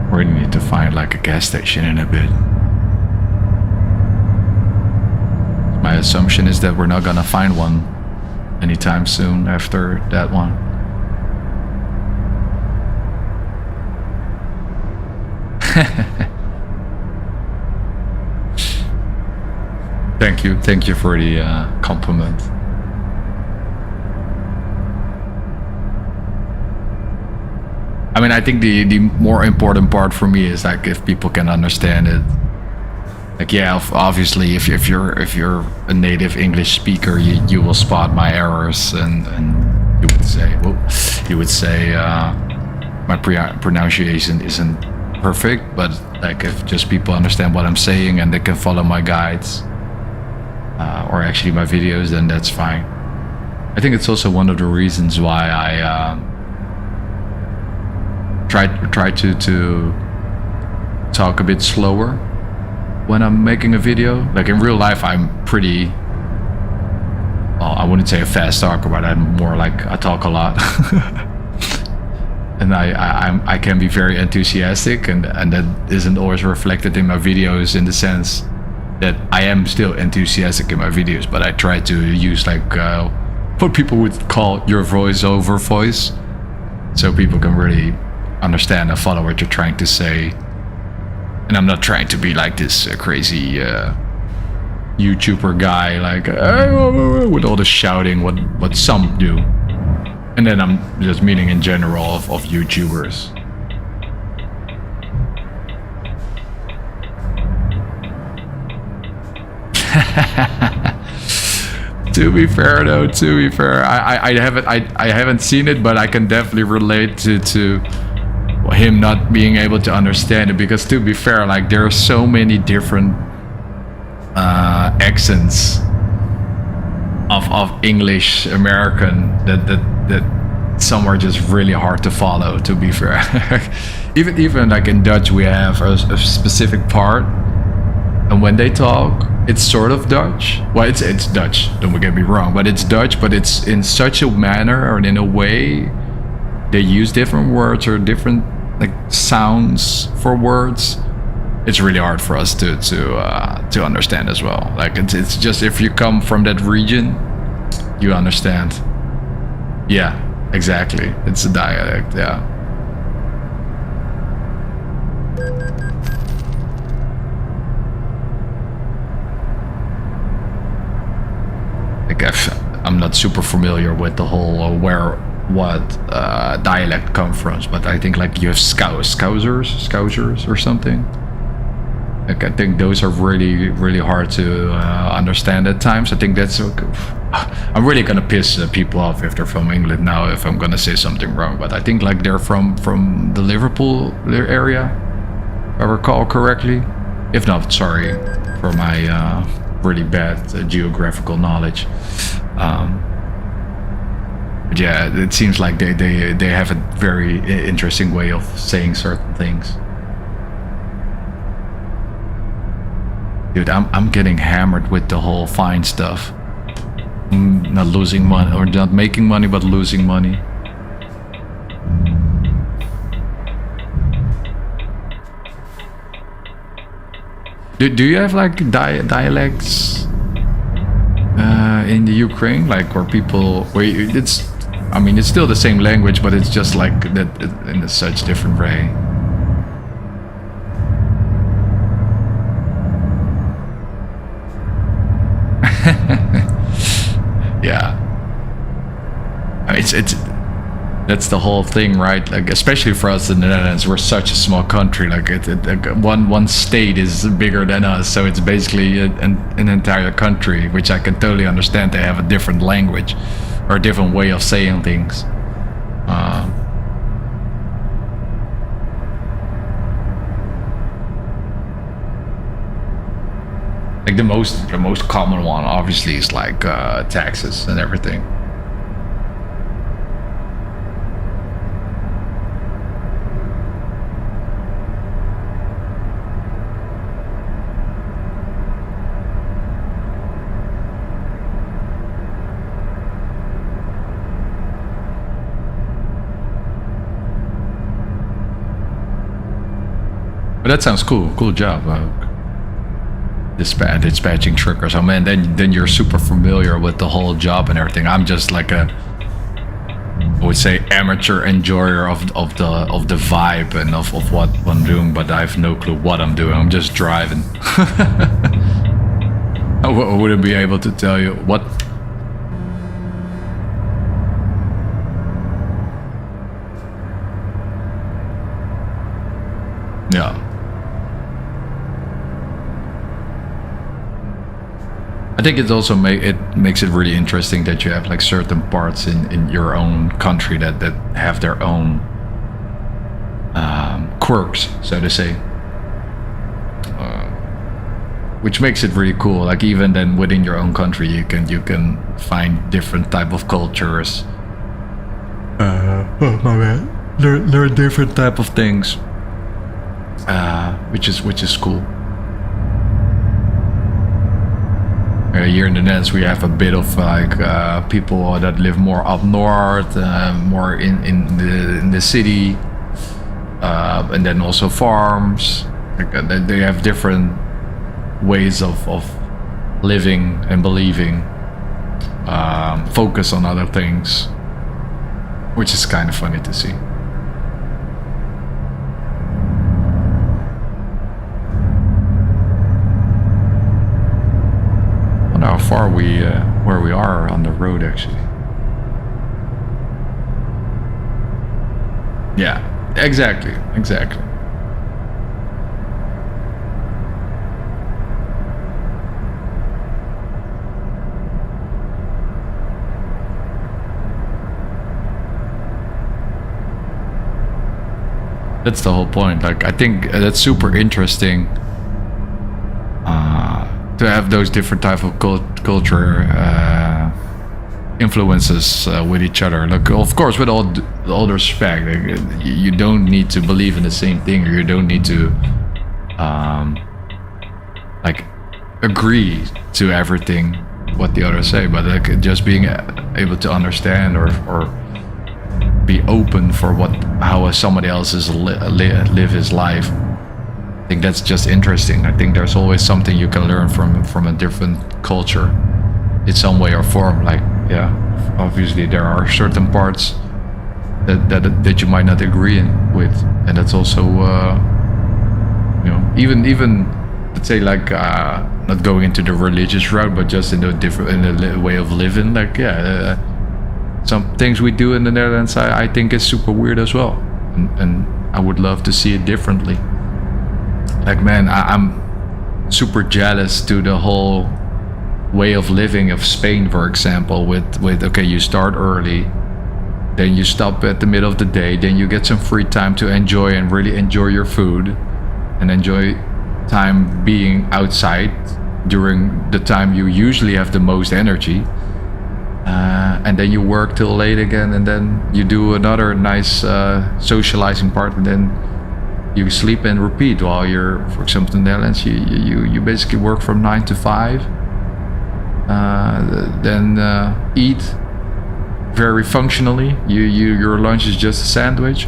We need to find like a gas station in a bit. My assumption is that we're not gonna find one anytime soon after that one. Thank you for the compliment. I mean, I think the more important part for me is like if people can understand it. Like yeah, obviously if you're a native English speaker, you will spot my errors and you would say my pronunciation isn't perfect, but like if just people understand what I'm saying and they can follow my guides or actually my videos, then that's fine. I think it's also one of the reasons why I try to talk a bit slower when I'm making a video. Like in real life, I'm pretty, well, I wouldn't say a fast talker, but I'm more like I talk a lot. and I can be very enthusiastic, and that isn't always reflected in my videos in the sense that I am still enthusiastic in my videos, but I try to use like what people would call your voiceover voice, so people can really understand and follow what you're trying to say. And I'm not trying to be like this crazy YouTuber guy, like with all the shouting, what some do. And then I'm just meaning in general of YouTubers. To be fair, though, I haven't seen it, but I can definitely relate to him not being able to understand it, because to be fair, like there are so many different accents of English American that some are just really hard to follow, to be fair. even like in Dutch we have a specific part, and when they talk it's sort of Dutch. Well, it's Dutch, don't get me wrong, but it's Dutch, but it's in such a manner or in a way they use different words or different like sounds for words. It's really hard for us to understand as well. Like it's just, if you come from that region, you understand. Yeah, exactly. It's a dialect. Yeah. Like I'm not super familiar with the whole what dialect comes from, but I think like you have Scousers or something. Like I think those are really hard to understand at times. I think that's I'm really gonna piss people off if they're from England now if I'm gonna say something wrong, but I think like they're from the Liverpool area, if I recall correctly. If not, sorry for my really bad geographical knowledge. But yeah, it seems like they have a very interesting way of saying certain things. Dude, I'm getting hammered with the whole fine stuff. Not losing money, or not making money, but losing money. Do you have like dialects in the Ukraine, like where people, it's, I mean, it's still the same language, but it's just like that in a such different way. Yeah, it's that's the whole thing, right? Like especially for us in the Netherlands, we're such a small country. Like one state is bigger than us, so it's basically an entire country, which I can totally understand. They have a different language or a different way of saying things. Like the most common one, obviously, is like taxes and everything. But that sounds cool. Cool job. Dispatching truckers. Oh man, then you're super familiar with the whole job and everything. I'm just like I would say amateur enjoyer of the vibe and of what I'm doing, but I have no clue what I'm doing. I'm just driving. I wouldn't be able to tell you what. Yeah. I think it also makes it really interesting that you have like certain parts in your own country that have their own quirks, so to say, which makes it really cool. Like even then within your own country, you can find different type of cultures. Oh my bad. Learn different type of things, which is cool. Here in the Netherlands, we have a bit of like people that live more up north, more in the city, and then also farms. Like, they have different ways of living and believing, focus on other things, which is kind of funny to see. How far where we are on the road, actually. Yeah, exactly. That's the whole point. Like, I think that's super interesting. To have those different type of culture influences with each other. Like, of course, with all the respect, like, you don't need to believe in the same thing, or you don't need to like agree to everything what the others say. But like, just being able to understand or be open for how somebody else is live his life. I think that's just interesting. I think there's always something you can learn from a different culture in some way or form. Like, yeah, obviously there are certain parts that you might not agree with, and that's also you know, even let's say, like, not going into the religious route, but just in a way of living. Like, yeah, some things we do in the Netherlands I think is super weird as well, and I would love to see it differently. Like, man, I'm super jealous to the whole way of living of Spain, for example, with okay, you start early, then you stop at the middle of the day, then you get some free time to enjoy and really enjoy your food and enjoy time being outside during the time you usually have the most energy, and then you work till late again, and then you do another nice socializing part, and then you sleep and repeat. While you're, for example, in the Netherlands, you basically work from 9 to 5, then eat very functionally. Your lunch is just a sandwich,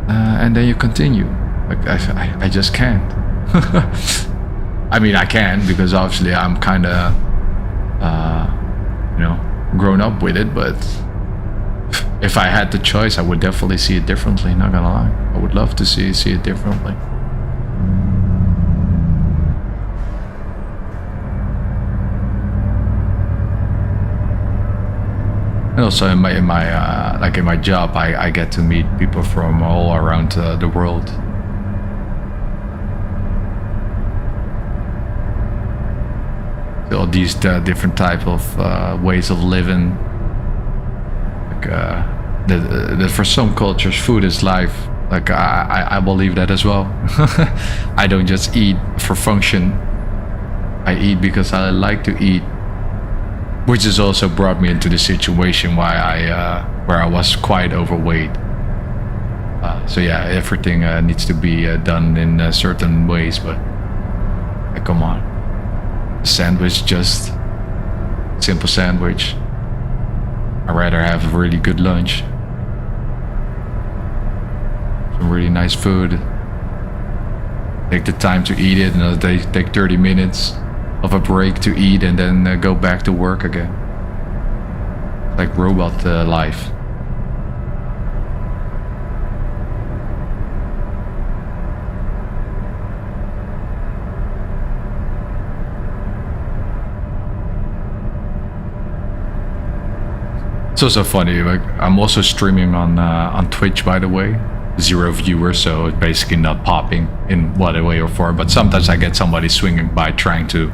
and then you continue. Like, I just can't. I mean, I can, because obviously I'm kind of you know, grown up with it, but if I had the choice, I would definitely see it differently, not gonna lie. I would love to see it differently. And also in my like in my job, I get to meet people from all around the world. All these different type of ways of living. Like, that for some cultures, food is life. Like, I believe that as well. I don't just eat for function. I eat because I like to eat, which has also brought me into the situation where I was quite overweight. So yeah, everything needs to be done in certain ways, but come on, a sandwich, just simple sandwich. I'd rather have a really good lunch, some really nice food, take the time to eat it, and take 30 minutes of a break to eat, and then go back to work again. Like robot life. It's also funny, like, I'm also streaming on Twitch, by the way. 0 viewers, so it's basically not popping in what way or form. But sometimes I get somebody swinging by trying to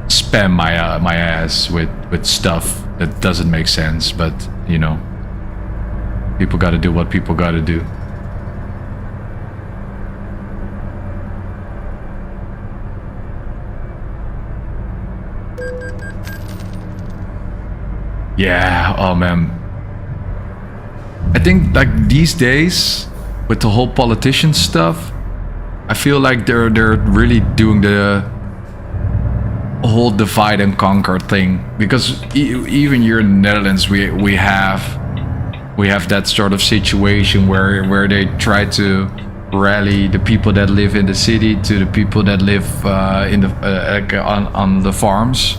spam my ass with stuff that doesn't make sense. But you know, people got to do what people got to do. Yeah, oh man. I think like these days with the whole politician stuff, I feel like they're really doing the whole divide and conquer thing, because even here in the Netherlands we have that sort of situation where they try to rally the people that live in the city to the people that live in the on the farms,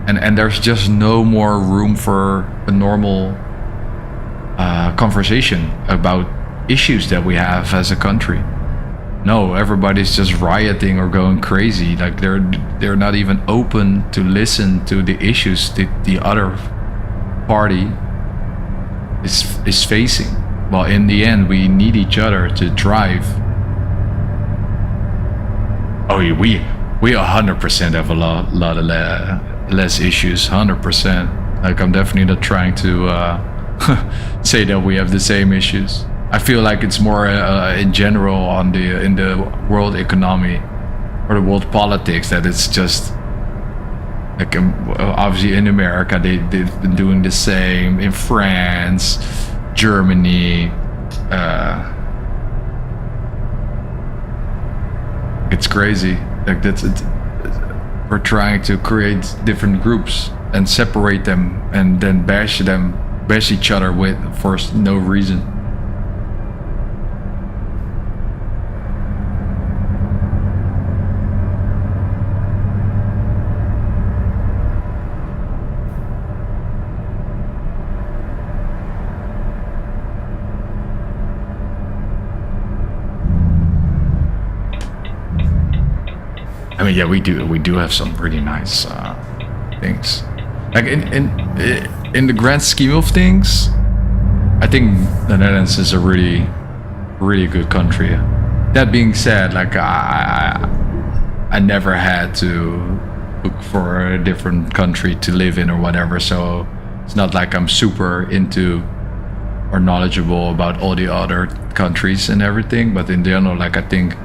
and there's just no more room for a normal conversation about issues that we have as a country. No, everybody's just rioting or going crazy. Like they're not even open to listen to the issues that the other party is facing. Well, in the end, we need each other to drive. Oh, we 100% have a lot of less issues. 100%. Like, I'm definitely not trying to say that we have the same issues. I feel like it's more in general in the world economy or the world politics that it's just like, obviously in America they've been doing the same, in France, Germany. It's crazy. Like we're trying to create different groups and separate them and then bash each other for no reason. I mean, yeah, we do have some really nice things. Like in the grand scheme of things, I think the Netherlands is a really, really good country. That being said, like I never had to look for a different country to live in or whatever, so it's not like I'm super into or knowledgeable about all the other countries and everything. But in general, like, I think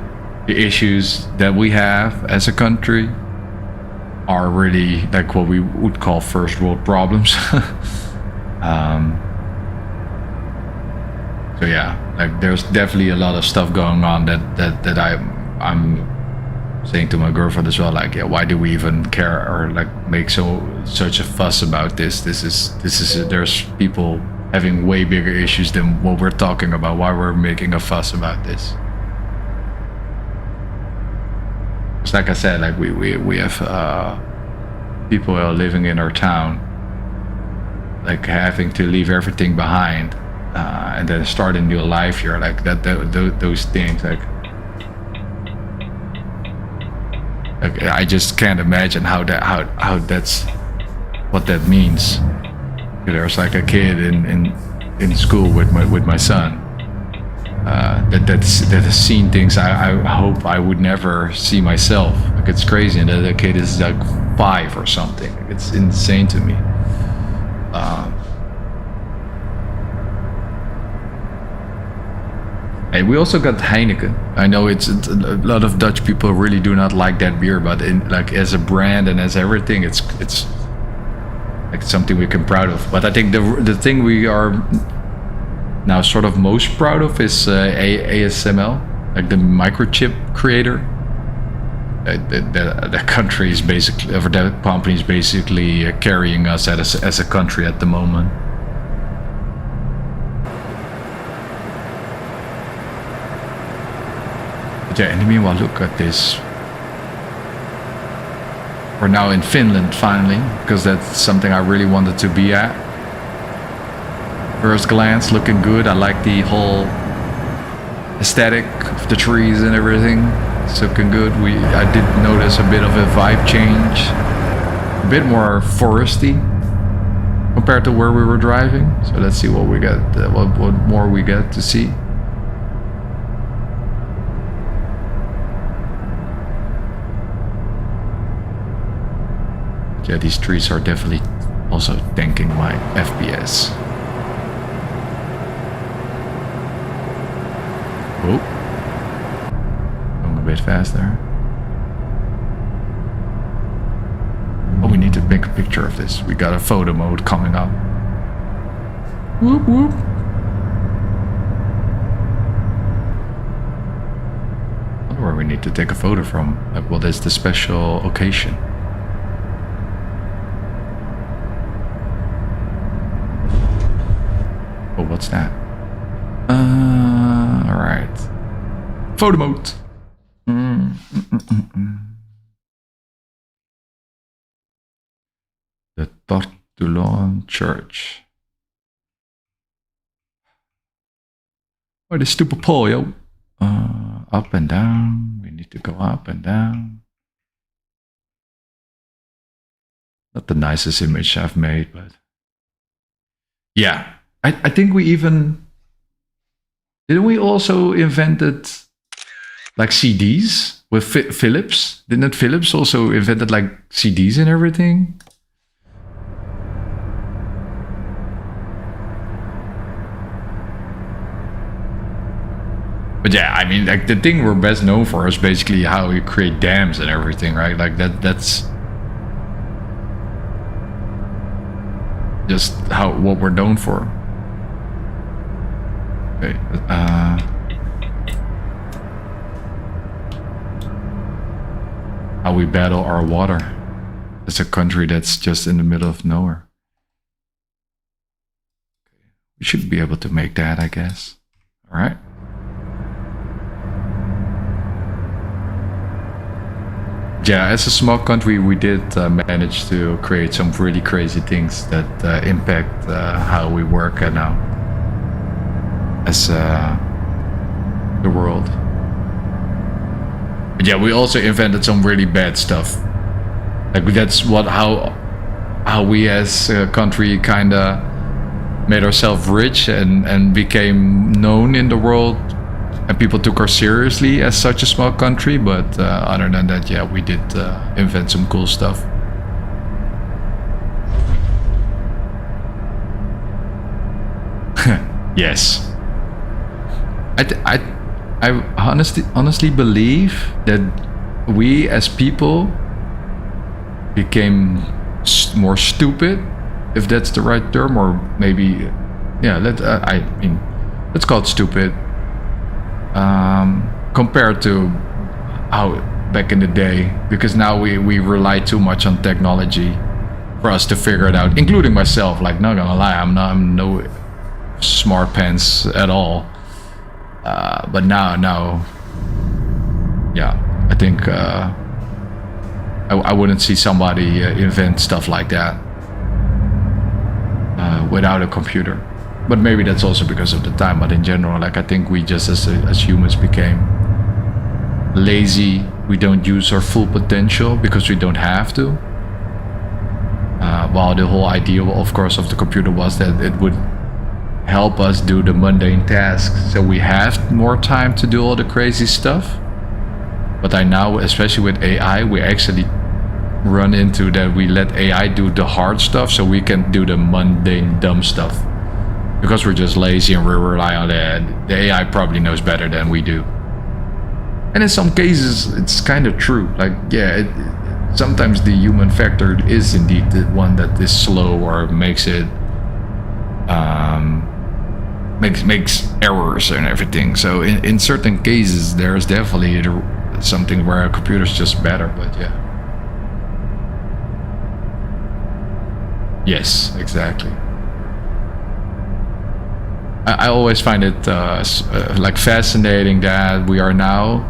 the issues that we have as a country are really like what we would call first world problems. So yeah, like there's definitely a lot of stuff going on that I'm saying to my girlfriend as well, like, yeah, why do we even care or like make such a fuss about this? This is there's people having way bigger issues than what we're talking about. Why we're making a fuss about this? It's like I said, like we have people who are living in our town, like having to leave everything behind and then start a new life here, like those things, like I just can't imagine how that's what that means. There's like a kid in school with my son that has seen things I hope I would never see myself. Like, it's crazy, and the kid is like 5 or something. Like, it's insane to me. Hey, we also got Heineken. I know it's a lot of Dutch people really do not like that beer, but like as a brand and as everything, it's like something we can be proud of. But I think the thing we are now sort of most proud of is ASML, like the microchip creator. The country is basically, or that company is basically carrying us as a country at the moment. But yeah, in the meanwhile, look at this. We're now in Finland finally, because that's something I really wanted to be at. First glance, looking good. I like the whole aesthetic of the trees and everything. It's looking good. I did notice a bit of a vibe change, a bit more foresty compared to where we were driving. So let's see what we get, what more we get to see. Yeah, these trees are definitely also tanking my FPS. Oh, going a bit faster. Oh, we need to make a picture of this. We got a photo mode coming up. Whoop whoop. I wonder where we need to take a photo from. Like, what is the special occasion? Oh, what's that? All right. Photo mode. The Tortulon Church. Oh, the stupid pole, yo. Up and down. We need to go up and down. Not the nicest image I've made, but yeah. I think we even... Didn't we also invented like CDs with Philips? Didn't Philips also invented like CDs and everything? But yeah, I mean, like the thing we're best known for is basically how we create dams and everything, right? Like that's just what we're known for. Okay. How we battle our water as a country that's just in the middle of nowhere. We should be able to make that, I guess. All right. Yeah, as a small country, we did manage to create some really crazy things that impact how we work now as the world. But yeah, we also invented some really bad stuff. Like that's how we as a country kind of made ourselves rich and became known in the world. And people took us seriously as such a small country, but other than that, yeah, we did invent some cool stuff. Yes. I honestly believe that we as people became more stupid, if that's the right term, or maybe, yeah, let's call it stupid. Compared to how back in the day, because now we rely too much on technology for us to figure it out, including myself. Like, not gonna lie, I'm no smart pants at all. But now, yeah, I think I wouldn't see somebody invent stuff like that without a computer. But maybe that's also because of the time. But in general, like I think we just as humans became lazy. We don't use our full potential because we don't have to. While the whole idea, of course, of the computer was that it would help us do the mundane tasks, so we have more time to do all the crazy stuff. But I now, especially with AI, we actually run into that we let AI do the hard stuff so we can do the mundane dumb stuff. Because we're just lazy and we rely on that. The AI probably knows better than we do. And in some cases, it's kind of true. Like, yeah, sometimes the human factor is indeed the one that is slow or makes it makes errors and everything. So in certain cases, there's definitely something where a computer's just better. But yeah. Yes, exactly. I always find it like fascinating that we are now,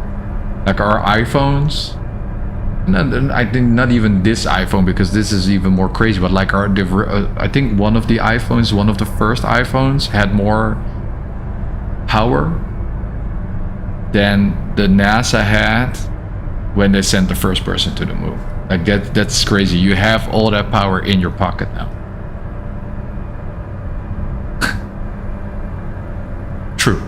like our iPhones, and I think not even this iPhone, because this is even more crazy, but like I think one of the iPhones, one of the first iPhones, had more power than the NASA had when they sent the first person to the moon. Like that's crazy. You have all that power in your pocket now. True.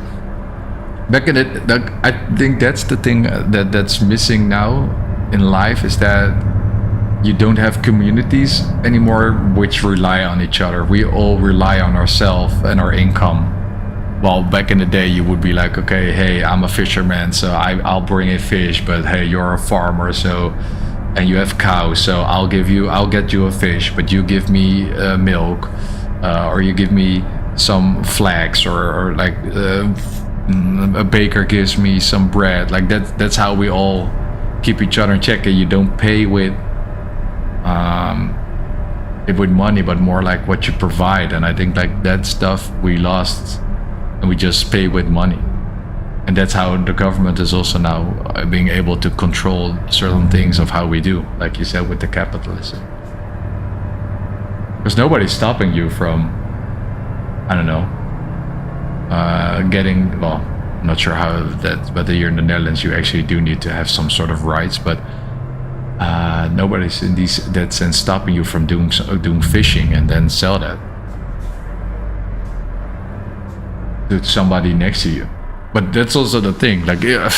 Back in it, I think that's the thing that's missing now in life, is that you don't have communities anymore which rely on each other. We all rely on ourselves and our income. Well, back in the day, you would be like, okay, hey, I'm a fisherman, so I'll bring a fish, but hey, you're a farmer, so, and you have cows, so I'll get you a fish, but you give me milk, or you give me some flax, or like a baker gives me some bread. Like that's how we all keep each other in check. And you don't pay with money, but more like what you provide. And I think like that stuff we lost, and we just pay with money. And that's how the government is also now being able to control certain things of how we do, like you said, with the capitalism. Because nobody's stopping you from, I don't know, getting, well, I'm not sure how that, but here in the Netherlands you actually do need to have some sort of rights, but nobody's in that sense stopping you from doing fishing and then sell that to somebody next to you. But that's also the thing, like, yeah,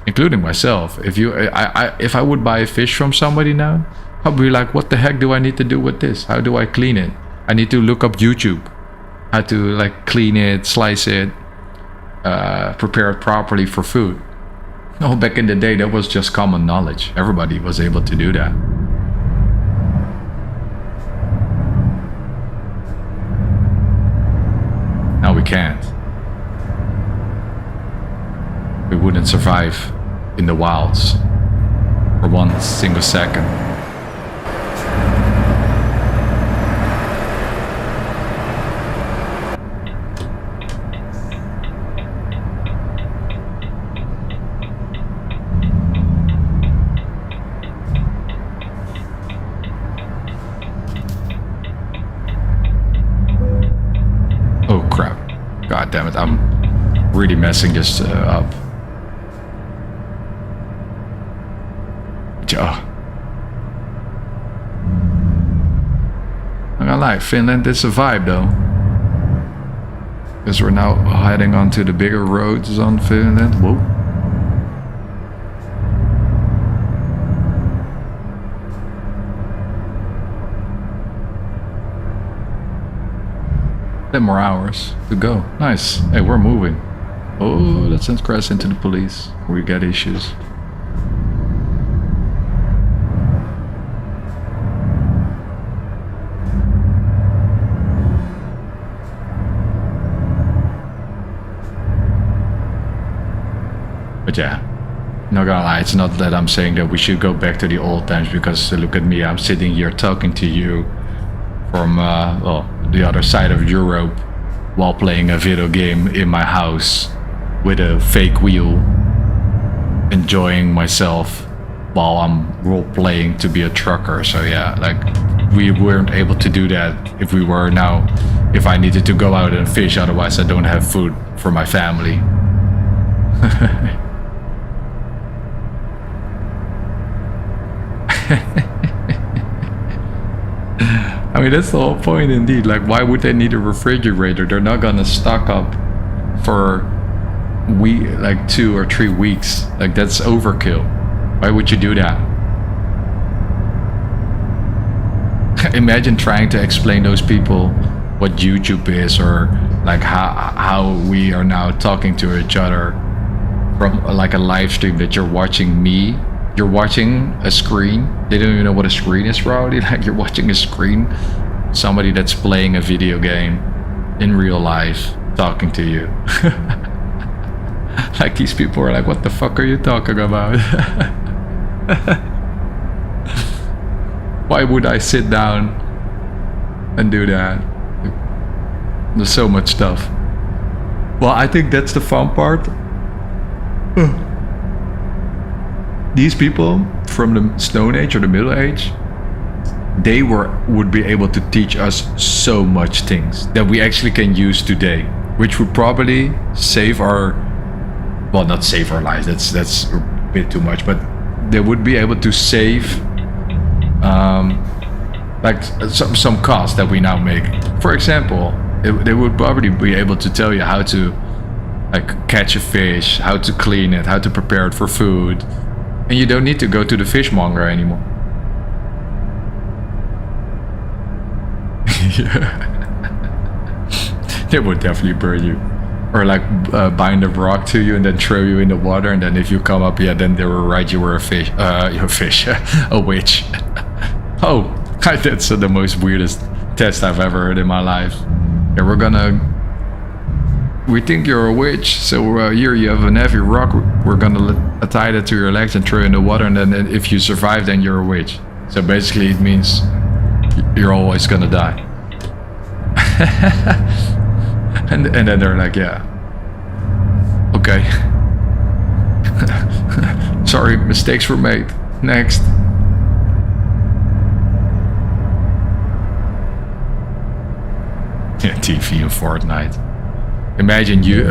including myself. If I would buy a fish from somebody now, I'd be like, what the heck do I need to do with this? How do I clean it? I need to look up YouTube how to like clean it, slice it, prepare it properly for food. No, back in the day, that was just common knowledge. Everybody was able to do that. Now we can't. We wouldn't survive in the wilds for one single second. Oh crap. God damn it, I'm really messing this up. I'm gonna lie, Finland is a vibe though. Because we're now heading onto the bigger roads on Finland. Whoa. Ten more hours to go. Nice. Hey, we're moving. Oh, let's send Cress into the police. We got issues. But yeah, not gonna lie, it's not that I'm saying that we should go back to the old times, because look at me, I'm sitting here talking to you from well, the other side of Europe while playing a video game in my house with a fake wheel, enjoying myself while I'm role playing to be a trucker. So yeah, like we weren't able to do that if we were now, if I needed to go out and fish, otherwise I don't have food for my family. I mean, that's the whole point indeed. Like, why would they need a refrigerator? They're not gonna stock up for like 2 or 3 weeks. Like, that's overkill. Why would you do that? Imagine trying to explain those people what YouTube is, or like how we are now talking to each other from like a live stream, that you're watching me. You're watching a screen. They don't even know what a screen is, probably. Like, you're watching a screen. Somebody that's playing a video game in real life talking to you. Like, these people are like, what the fuck are you talking about? Why would I sit down and do that? There's so much stuff. Well, I think that's the fun part. These people from the Stone Age or the Middle Age, they would be able to teach us so much things that we actually can use today, which would probably save our, well, not save our lives, that's a bit too much, but they would be able to save like some costs that we now make. For example, they would probably be able to tell you how to like catch a fish, how to clean it, how to prepare it for food. And you don't need to go to the fishmonger anymore. They would definitely burn you. Or like bind a rock to you and then throw you in the water, and then if you come up, yeah, then they will write you were a fish. You're a fish. A witch. Oh, that's the most weirdest test I've ever heard in my life. Yeah, we're gonna we think you're a witch, so here you have an heavy rock. We're gonna tie that to your legs and throw it in the water, and then if you survive, then you're a witch. So basically it means you're always gonna die. and then they're like, yeah, okay. Sorry, mistakes were made. Next. Yeah, TV and Fortnite. Imagine you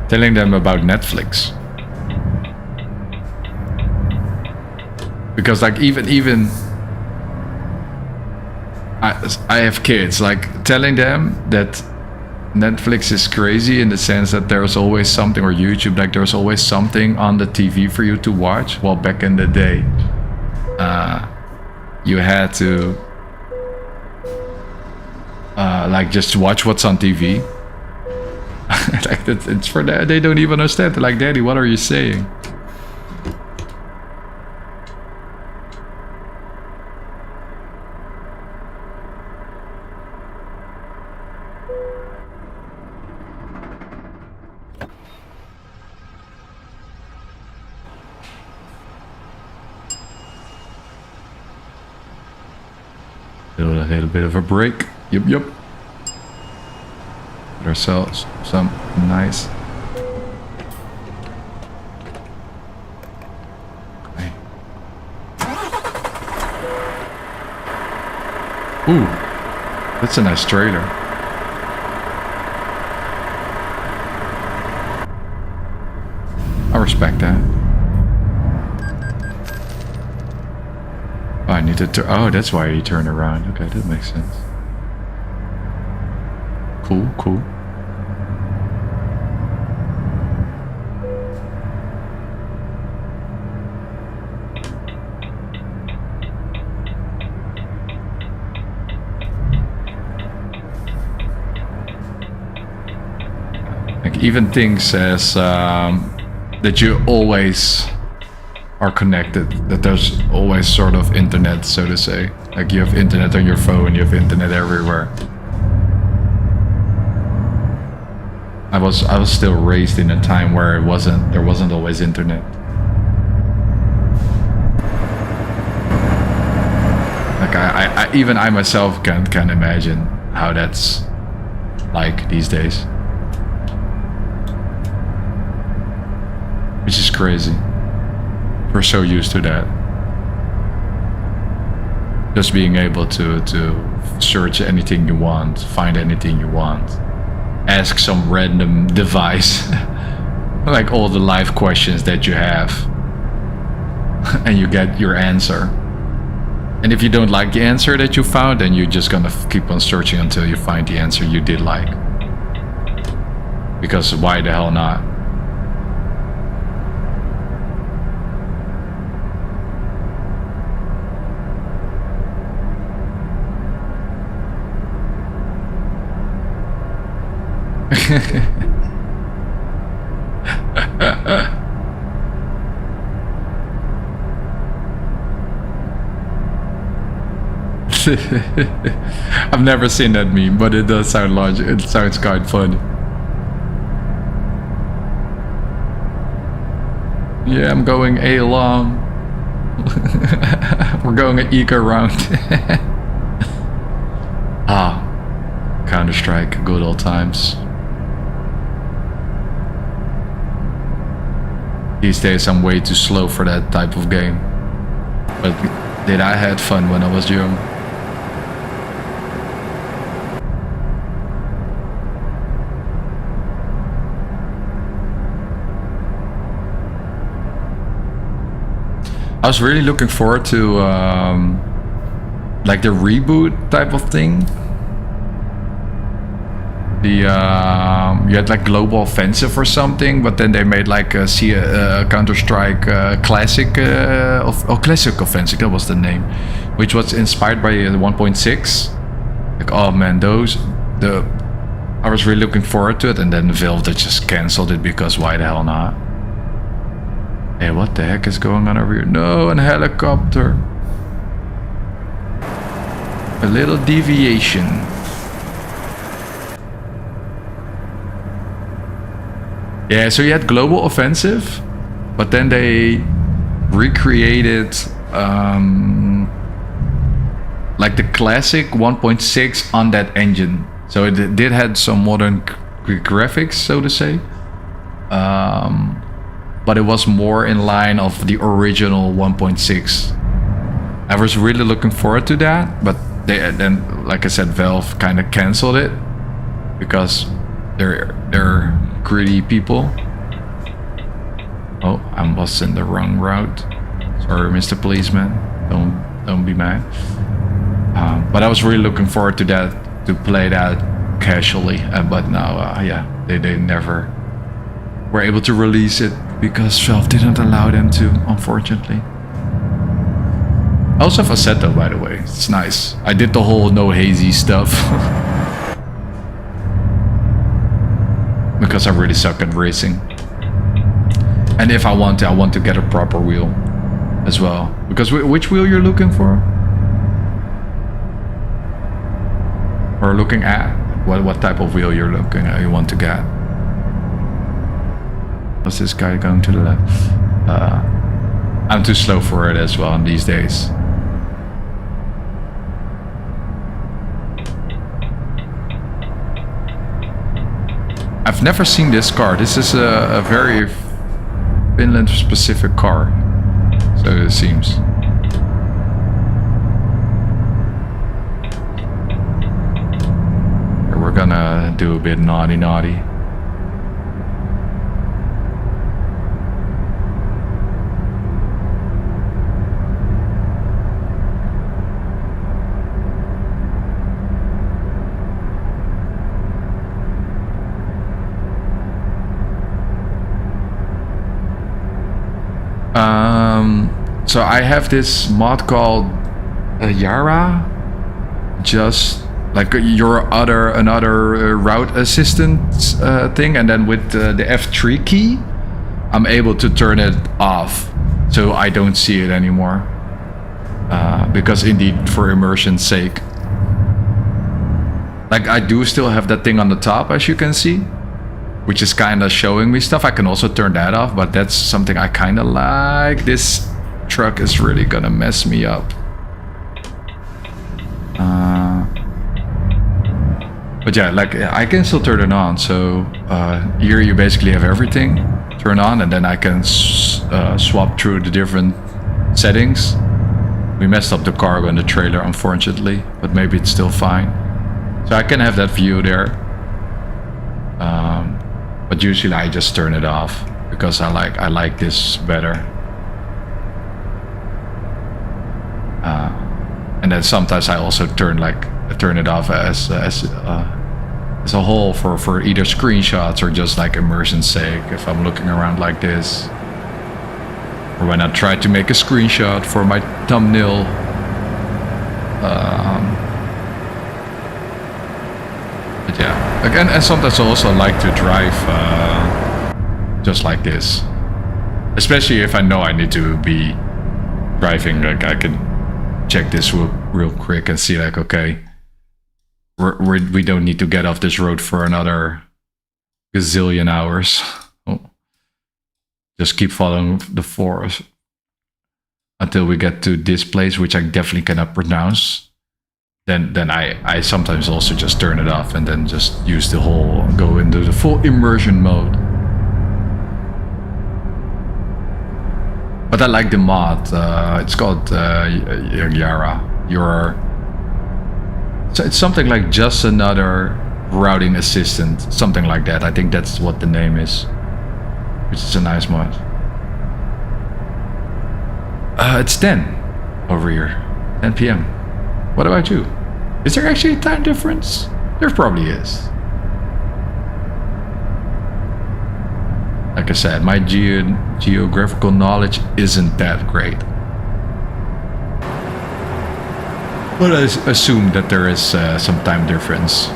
telling them about Netflix. Because like even I have kids, like telling them that Netflix is crazy in the sense that there's always something, or YouTube, like there's always something on the TV for you to watch. Well, back in the day, you had to like just watch what's on TV. Like it's for that, they don't even understand. They're like, Daddy, what are you saying? A little bit of a break. Yep. Get ourselves some nice. Okay. Ooh, that's a nice trailer. I respect that. Oh, I need to turn. Oh, that's why he turned around. Okay, that makes sense. Cool. Like even things as that you always are connected, that there's always sort of internet, so to say. Like you have internet on your phone, you have internet everywhere. I was still raised in a time where there wasn't always internet. Like I even I myself can imagine how that's like these days. Which is crazy. We're so used to that. Just being able to search anything you want, find anything you want, ask some random device, like all the live questions that you have, and you get your answer. And if you don't like the answer that you found, then you're just gonna keep on searching until you find the answer you did like. Because why the hell not? I've never seen that meme, but it does sound large. It sounds quite funny. Yeah, I'm going A long. We're going an eco round. Counter-Strike, good old times. These days I'm way too slow for that type of game. But did I had fun when I was young. I was really looking forward to like the reboot type of thing. You had like Global Offensive or something, but then they made like a Counter-Strike Classic, Classic Offensive, that was the name, which was inspired by the 1.6. Like, oh man, I was really looking forward to it, and then Valve they just cancelled it because why the hell not? Hey, what the heck is going on over here? No, a helicopter. A little deviation. Yeah, so you had Global Offensive, but then they recreated like the classic 1.6 on that engine. So it did had some modern graphics, so to say. But it was more in line of the original 1.6. I was really looking forward to that, but then, like I said, Valve kind of canceled it because they're greedy people. Oh, I was in the wrong route. Sorry, Mr. Policeman. Don't be mad. But I was really looking forward to that, to play that casually. But now, yeah, they never were able to release it because Valve didn't allow them to, unfortunately. I also have Assetto, by the way. It's nice. I did the whole no hazy stuff. Because I really suck at racing. And if I want to get a proper wheel as well. Because which wheel you're looking for? Or looking at? What type of wheel you're looking at, you want to get? Was this guy going to the left? I'm too slow for it as well these days. I've never seen this car. This is a very Finland specific car, so it seems. We're gonna do a bit naughty. So I have this mod called Yara, just like another route assistance thing, and then with the F3 key, I'm able to turn it off, so I don't see it anymore. Because indeed, for immersion's sake, like I do still have that thing on the top, as you can see, which is kind of showing me stuff. I can also turn that off, but that's something I kind of like. This truck is really gonna mess me up. But yeah, like I can still turn it on. So here you basically have everything turn on, and then I can swap through the different settings. We messed up the cargo and the trailer, unfortunately, but maybe it's still fine. So I can have that view there. But usually I just turn it off because I like this better. And then sometimes I also turn it off as a whole for either screenshots or just like immersion's sake. If I'm looking around like this, or when I try to make a screenshot for my thumbnail. But yeah, again, and sometimes I also like to drive just like this, especially if I know I need to be driving. Like I can check this real quick and see like, okay, we don't need to get off this road for another gazillion hours. Oh. Just keep following the forest until we get to this place, which I definitely cannot pronounce. Then I sometimes also just turn it off and then just use go into the full immersion mode. But I like the mod. It's called Yara. So it's something like just another routing assistant, something like that. I think that's what the name is, which is a nice mod. It's 10 over here, 10 p.m. What about you? Is there actually a time difference? There probably is. Like I said, my geographical knowledge isn't that great. But I assume that there is some time difference.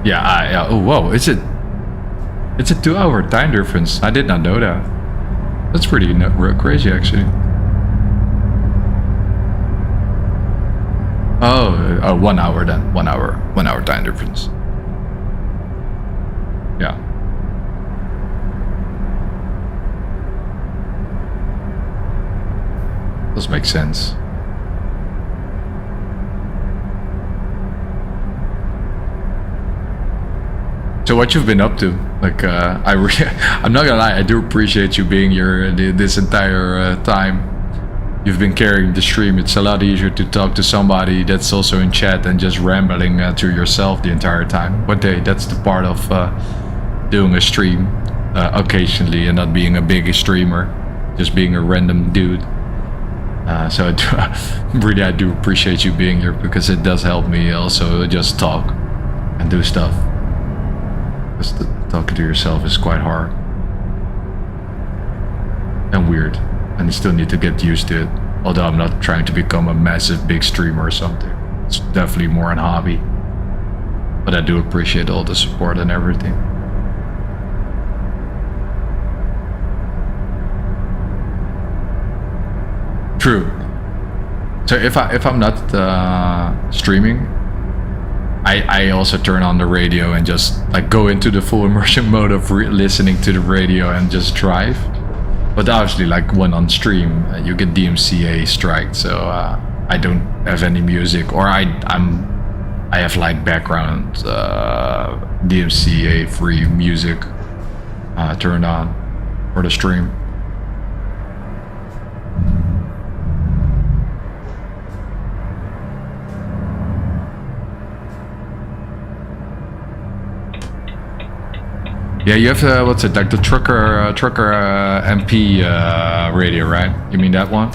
Yeah, oh whoa, it's a 2-hour time difference. I did not know that. That's pretty crazy, actually. Oh, 1 hour then. 1 hour. 1 hour time difference. Yeah. Does make sense. So what you've been up to? Like, I'm not gonna lie, I do appreciate you being here this entire time. You've been carrying the stream. It's a lot easier to talk to somebody that's also in chat than just rambling to yourself the entire time. But hey, that's the part of doing a stream occasionally and not being a big streamer, just being a random dude. So I do appreciate you being here, because it does help me also just talk and do stuff. Because talking to yourself is quite hard and weird, and you still need to get used to it. Although I'm not trying to become a massive big streamer or something. It's definitely more an hobby. But I do appreciate all the support and everything. True. So if I'm not streaming, I also turn on the radio and just like go into the full immersion mode of listening to the radio and just drive. But obviously, like when on stream, you get DMCA striked, so I don't have any music, or I have like background DMCA free music turned on for the stream. Yeah, you have what's it, like the trucker MP radio, right? You mean that one?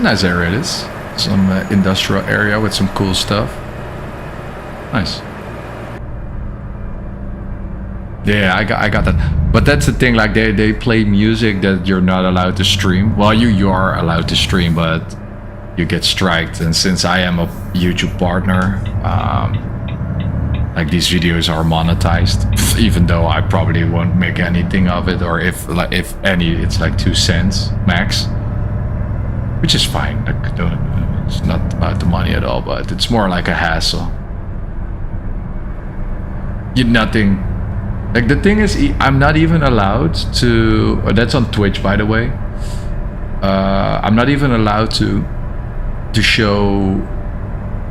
Nice area it is. Some industrial area with some cool stuff. Nice. Yeah, I got that. But that's the thing, like they play music that you're not allowed to stream. Well, you are allowed to stream, but you get striked. And since I am a YouTube partner, like these videos are monetized, even though I probably won't make anything of it, or if any, it's like 2 cents max, which is fine. Like, it's not about the money at all, but it's more like a hassle. Nothing. Like the thing is, I'm not even allowed to. That's on Twitch, by the way. I'm not even allowed to show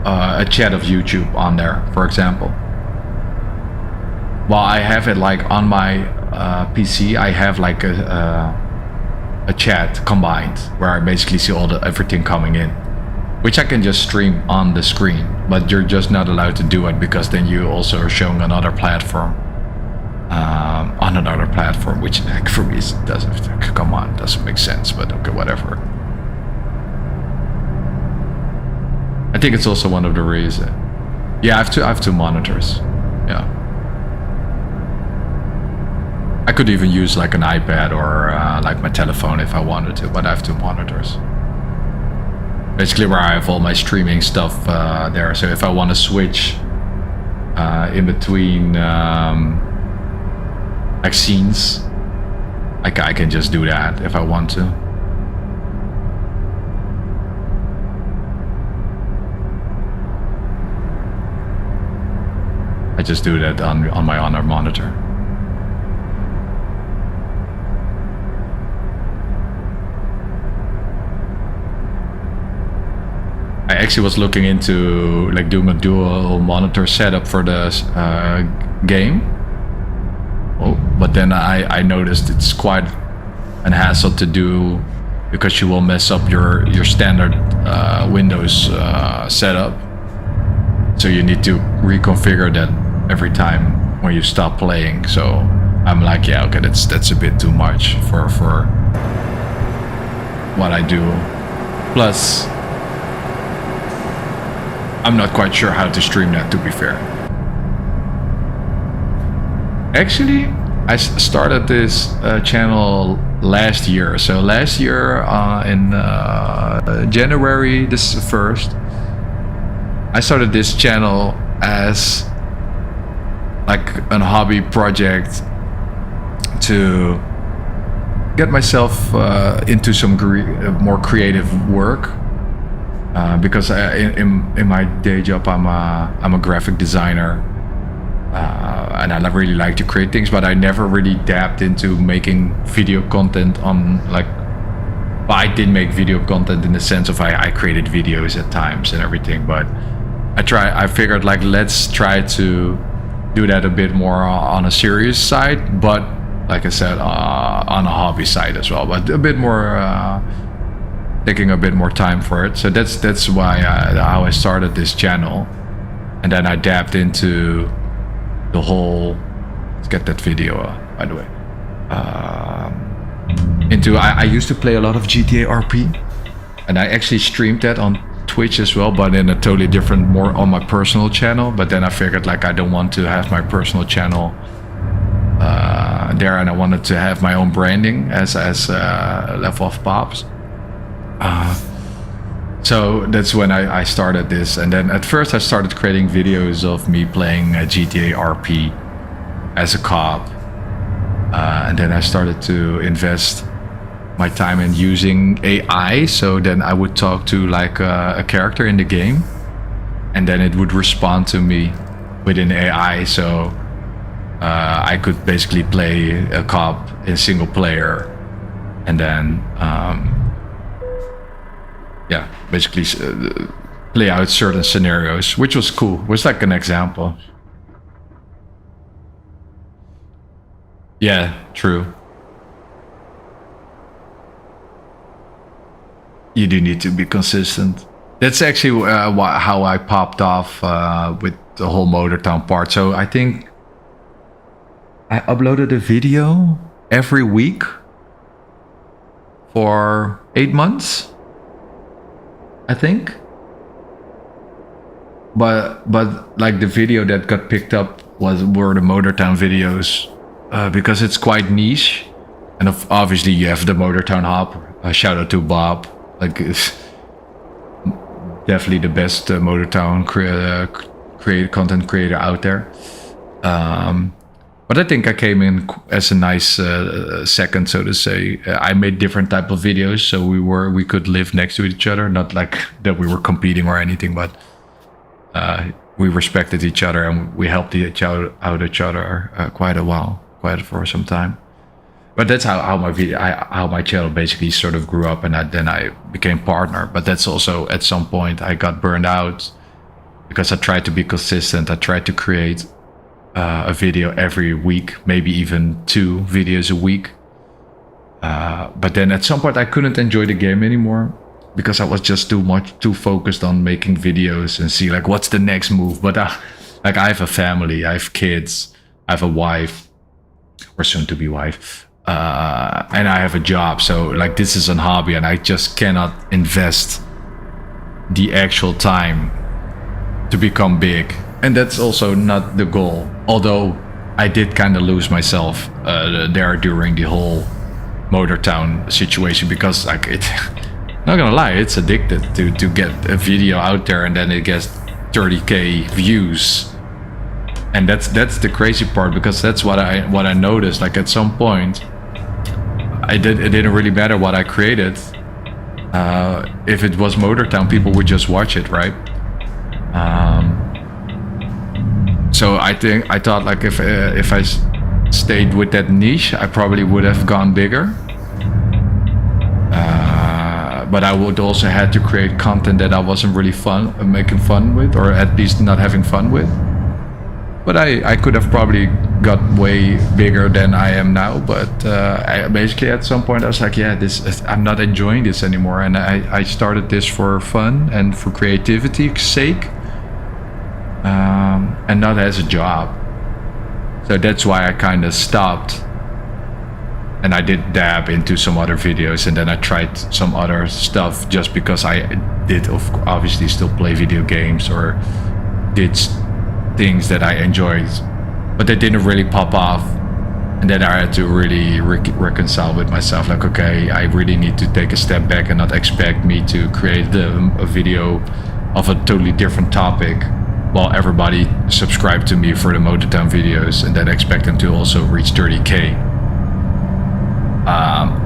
a chat of YouTube on there, for example. While I have it like on my PC, I have like a chat combined where I basically see everything coming in, which I can just stream on the screen. But you're just not allowed to do it, because then you also are showing another platform on another platform, which like, for me doesn't make sense. But okay, whatever. I think it's also one of the reasons. Yeah, I have two monitors. Yeah. I could even use like an iPad or like my telephone if I wanted to, but I have 2 monitors. Basically where I have all my streaming stuff there. So if I want to switch in between like scenes, I can just do that if I want to. I just do that on my other monitor. I actually was looking into like doing a dual monitor setup for the game. Oh, but then I noticed it's quite an hassle to do, because you will mess up your standard Windows setup. So you need to reconfigure that every time when you stop playing. So I'm like, yeah, okay, that's a bit too much for what I do. Plus, I'm not quite sure how to stream that, to be fair. Actually, I started this channel last year. So last year in January this 1st, I started this channel as like a hobby project to get myself into some more creative work, because in my day job I'm a graphic designer, and I really like to create things, but I never really dabbed into making video content on like. Well, I did make video content in the sense of I created videos at times and everything, but I figured like let's try to do that a bit more on a serious side, but like I said, on a hobby side as well, but a bit more taking a bit more time for it. So that's why how I started this channel, and then I dabbed into the whole. Let's get that video, by the way. I used to play a lot of GTA RP, and I actually streamed that on Twitch as well, but in a totally different, more on my personal channel. But then I figured like I don't want to have my personal channel there, and I wanted to have my own branding as Level of Pops. So that's when I started this, and then at first I started creating videos of me playing GTA RP as a cop, and then I started to invest my time in using AI. So then I would talk to like a character in the game, and then it would respond to me within AI. So I could basically play a cop in single player, and then yeah, basically play out certain scenarios, which was cool. It was like an example. Yeah, true. You do need to be consistent. That's actually how I popped off with the whole Motortown part. So I think I uploaded a video every week for 8 months, I think. But like the video that got picked up were the Motortown videos, because it's quite niche, and obviously you have the Motortown hop. Shout out to Bob. Like, it's definitely the best Motortown content creator out there. But I think I came in as a nice second, so to say. I made different type of videos, so we could live next to each other. Not like that we were competing or anything, but we respected each other, and we helped each other quite for some time. But that's how my channel basically sort of grew up, and then I became partner. But that's also at some point I got burned out because I tried to be consistent. I tried to create a video every week, maybe even 2 videos a week. But then at some point I couldn't enjoy the game anymore because I was just too focused on making videos and see like what's the next move. But like I have a family, I have kids, I have a wife, or soon to be wife. And I have a job, so like this is a hobby, and I just cannot invest the actual time to become big. And that's also not the goal. Although I did kind of lose myself there during the whole Motortown situation, because like not gonna lie, it's addicted to get a video out there and then it gets 30k views. And that's the crazy part, because that's what I noticed. Like at some point, it didn't really matter what I created. If it was Motortown, people would just watch it, right? So I thought like if I stayed with that niche, I probably would have gone bigger. But I would also had to create content that I wasn't really making fun with, or at least not having fun with. But I could have probably got way bigger than I am now. But I basically at some point I was like, yeah, I'm not enjoying this anymore. And I started this for fun and for creativity's sake, and not as a job. So that's why I kind of stopped. And I did dab into some other videos, and then I tried some other stuff just because I did obviously still play video games or did things that I enjoyed, but they didn't really pop off. And then I had to really reconcile with myself, like, okay, I really need to take a step back and not expect me to create a video of a totally different topic, while everybody subscribed to me for the Motortown videos and then expect them to also reach 30k.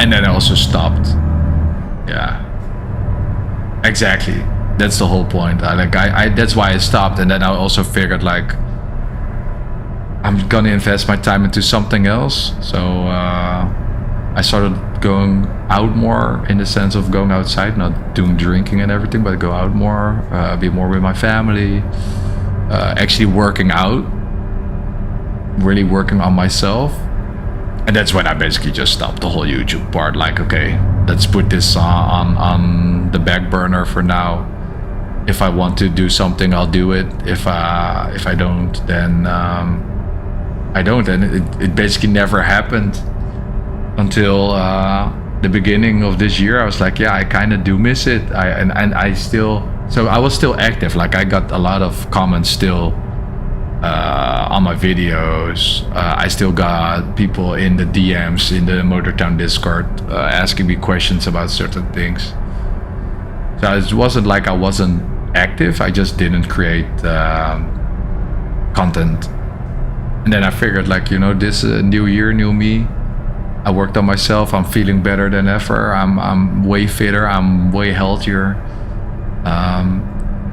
And then I also stopped. Yeah, exactly. That's the whole point. I that's why I stopped, and then I also figured like I'm gonna invest my time into something else. So I started going out more, in the sense of going outside, not doing drinking and everything, but go out more, be more with my family, actually working out, really working on myself. And that's when I basically just stopped the whole YouTube part. Like, okay, let's put this on the back burner for now. If I want to do something, I'll do it. If I don't, then I don't. And it basically never happened until the beginning of this year. I was like, yeah, I kind of do miss it. I was still active. Like, I got a lot of comments still on my videos. I still got people in the DMs in the Motortown Discord asking me questions about certain things. So it wasn't like I wasn't active, I just didn't create content. And then I figured, like, you know, this new year, new me. I worked on myself. I'm feeling better than ever. I'm way fitter. I'm way healthier.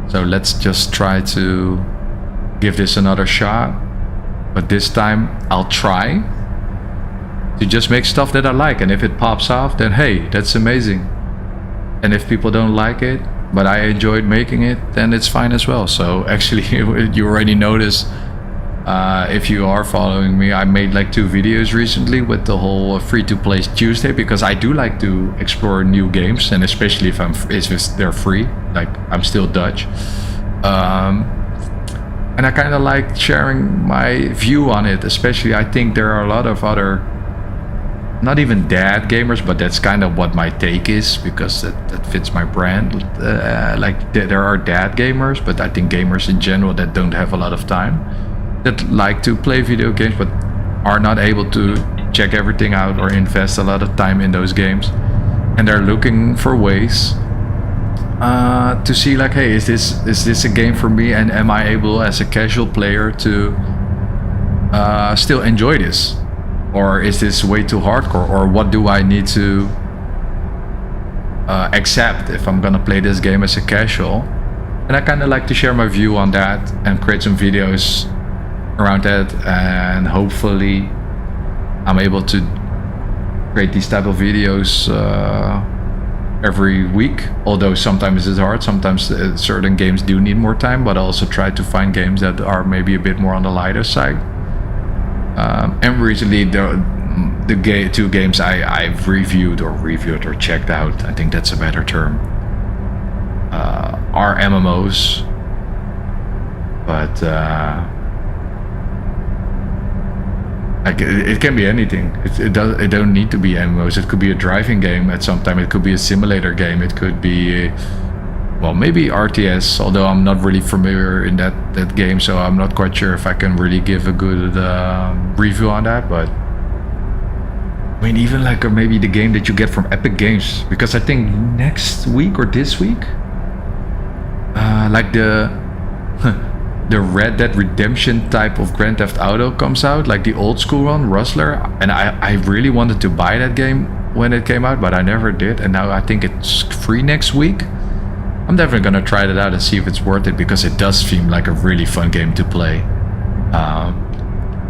So let's just try to give this another shot. But this time I'll try to just make stuff that I like. And if it pops off, then hey, that's amazing. And if people don't like it, but I enjoyed making it, then it's fine as well. So actually, you already noticed, if you are following me, I made like 2 videos recently with the whole free-to-play Tuesday, because I do like to explore new games, and especially if they're free. Like, I'm still Dutch, and I kind of like sharing my view on it. Especially, I think there are a lot of other, not even dad gamers, but that's kind of what my take is, because that fits my brand. Like, there are dad gamers, but I think gamers in general that don't have a lot of time, that like to play video games but are not able to check everything out or invest a lot of time in those games, and they're looking for ways to see, like, hey, is this a game for me, and am I able as a casual player to still enjoy this, or is this way too hardcore, or what do I need to accept if I'm gonna play this game as a casual. And I kind of like to share my view on that and create some videos around that, and hopefully I'm able to create these type of videos every week. Although sometimes it's hard, sometimes certain games do need more time, but I also try to find games that are maybe a bit more on the lighter side. And recently the 2 games I've reviewed or checked out, I think that's a better term, are MMOs, but like, it can be anything. It don't need to be MMOs. It could be a driving game at some time. It could be a simulator game. It could be, well, maybe RTS, although I'm not really familiar in that game, so I'm not quite sure if I can really give a good review on that. But I mean, even like, or maybe the game that you get from Epic Games, because I think next week or this week, like the Red Dead Redemption type of Grand Theft Auto comes out, like the old school one, Rustler. And I really wanted to buy that game when it came out, but I never did. And now I think it's free next week. I'm definitely gonna try that out and see if it's worth it, because it does seem like a really fun game to play.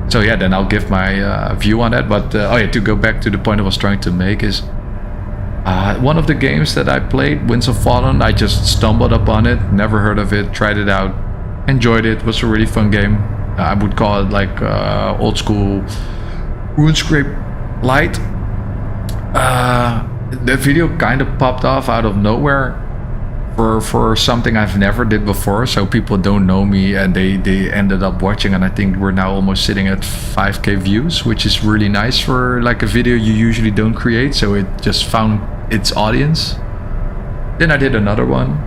So yeah, then I'll give my view on that. But oh yeah, to go back to the point I was trying to make is, one of the games that I played, Winds of Fallen, I just stumbled upon it, never heard of it, tried it out, enjoyed it. It was a really fun game. I would call it like old school RuneScape light. The video kind of popped off out of nowhere for something I've never did before, so people don't know me, and they ended up watching, and I think we're now almost sitting at 5k views, which is really nice for like a video you usually don't create. So it just found its audience. Then I did another one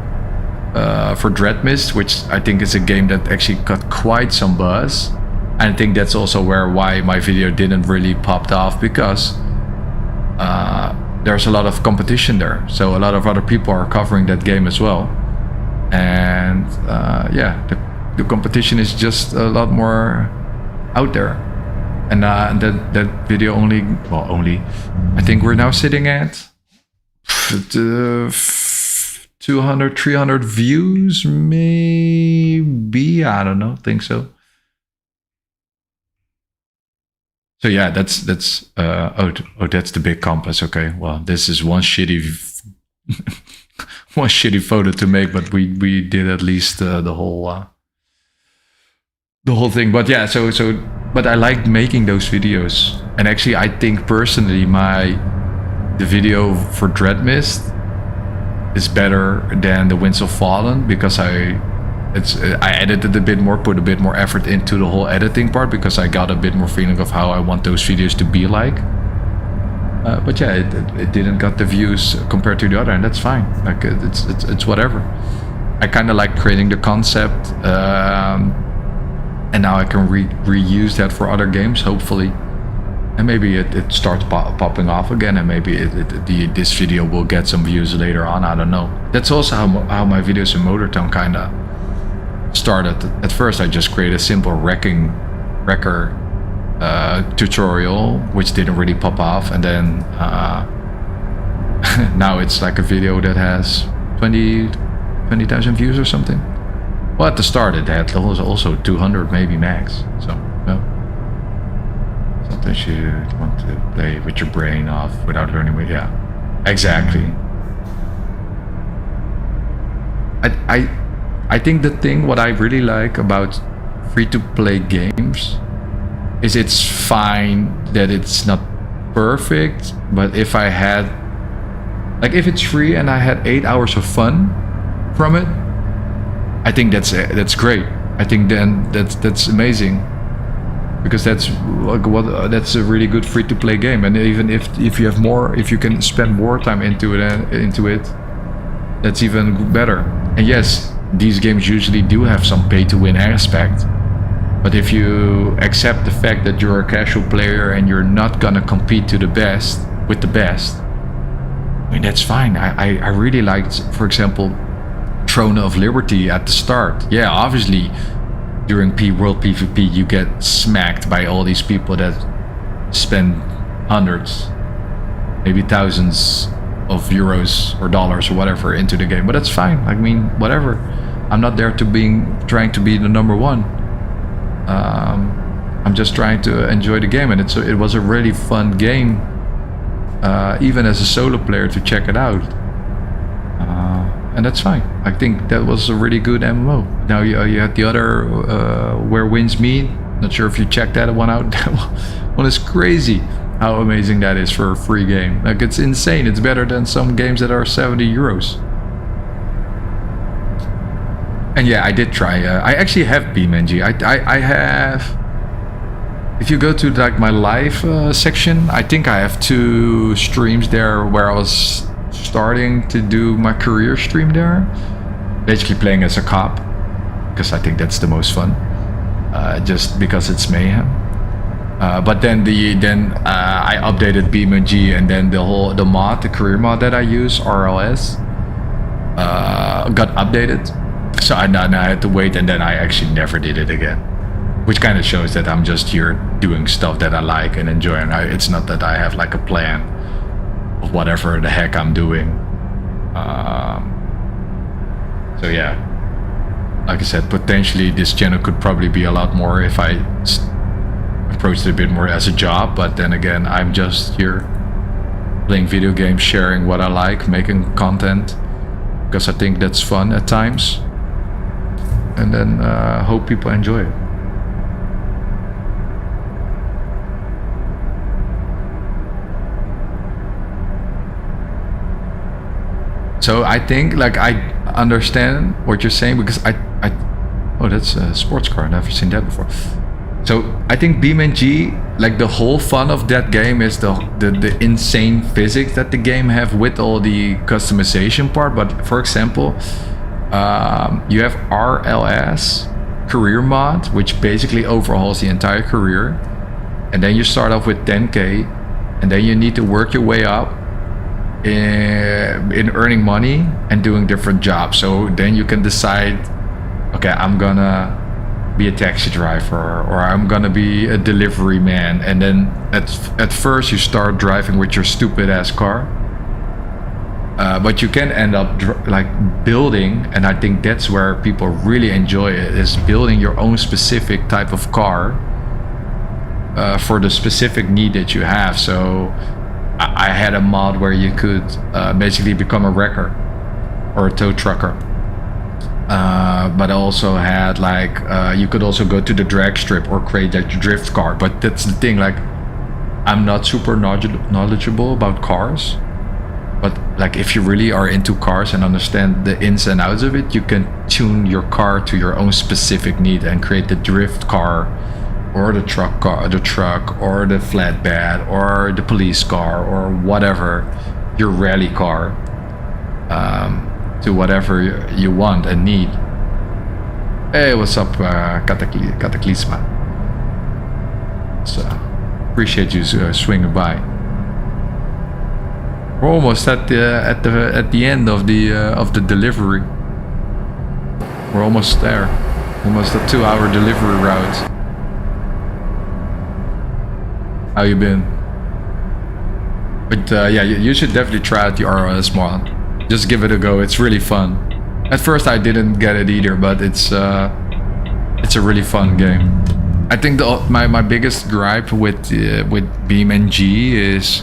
for Dreadmist, which I think is a game that actually got quite some buzz. And I think that's also why my video didn't really popped off, because there's a lot of competition there, so a lot of other people are covering that game as well. and yeah, the competition is just a lot more out there. And that video only I think we're now sitting at 200, 300 views, maybe. I don't know. Think so. So yeah, that's that's the big compass. Okay, well, this is one shitty one shitty photo to make, but we did at least the whole thing. But yeah, so but I like making those videos, and actually I think personally the video for Dread Mist is better than the Winds of Fallen, because I edited a bit more, put a bit more effort into the whole editing part, because I got a bit more feeling of how I want those videos to be like. But yeah, it didn't got the views compared to the other, and that's fine. Like it's whatever. I kind of like creating the concept, and now I can reuse that for other games, hopefully. And maybe it starts popping off again, and maybe this video will get some views later on. I don't know. That's also how my videos in Motortown kind of started. At first, I just created a simple wrecker tutorial, which didn't really pop off, and then now it's like a video that has 20,000 views or something. Well, at the start it had also 200 maybe max. So no. Sometimes you want to play with your brain off without learning. Yeah, exactly. I think the thing what I really like about free-to-play games is it's fine that it's not perfect, but if I had, like, if it's free and I had 8 hours of fun from it, I think that's great. I think then that's amazing, because that's like that's a really good free-to-play game. And even if you have more, if you can spend more time into it, that's even better. And yes, these games usually do have some pay-to-win aspect, but if you accept the fact that you're a casual player and you're not gonna compete to the best with the best, I mean, that's fine. I really liked, for example, Throne of Liberty at the start. Yeah, obviously during World PvP you get smacked by all these people that spend hundreds, maybe thousands of euros or dollars or whatever into the game, but that's fine. I mean, whatever. I'm not there trying to be the number one. I'm just trying to enjoy the game, and it was a really fun game, even as a solo player, to check it out. And that's fine. I think that was a really good MMO. Now you had the other Where Winds Meet. Not sure if you checked that one out. That one is crazy how amazing that is for a free game. Like, it's insane. It's better than some games that are 70 euros. And yeah, I did try. I actually have BeamNG. I have. If you go to like my live section, I think I have 2 streams there where I was starting to do my career stream there, basically playing as a cop, because I think that's the most fun, just because it's mayhem. But then I updated BeamNG, and then the career mod that I use, RLS, got updated. So I had to wait, and then I actually never did it again, which kind of shows that I'm just here doing stuff that I like and enjoy, and it's not that I have like a plan of whatever the heck I'm doing. So yeah, like I said, potentially this channel could probably be a lot more if I approached it a bit more as a job, but then again, I'm just here playing video games, sharing what I like, making content, because I think that's fun at times, and then hope people enjoy it. So I think, like, I understand what you're saying, because oh, that's a sports car. I've never seen that before. So I think BeamNG, like, the whole fun of that game is the insane physics that the game have with all the customization part. But for example, you have RLS career mod, which basically overhauls the entire career, and then you start off with 10k, and then you need to work your way up in earning money and doing different jobs. So then you can decide, okay, I'm gonna be a taxi driver, or I'm gonna be a delivery man. And then at first you start driving with your stupid ass car, but you can end up like building, and I think that's where people really enjoy it, is building your own specific type of car for the specific need that you have. So I had a mod where you could basically become a wrecker or a tow trucker. But I also had like you could also go to the drag strip or create like your drift car. But that's the thing, like I'm not super knowledgeable about cars, but like if you really are into cars and understand the ins and outs of it, you can tune your car to your own specific need and create the drift car, or the truck or the flatbed, or the police car, or whatever, your rally car, to whatever you want and need. Hey, what's up, Cataclysma? So appreciate you swinging by. We're almost at the end of the delivery. We're almost there. Almost a 2-hour delivery route. How you been? But yeah, you should definitely try out the RLS mod. Just give it a go. It's really fun. At first I didn't get it either, but it's a really fun game. I think my biggest gripe with BeamNG is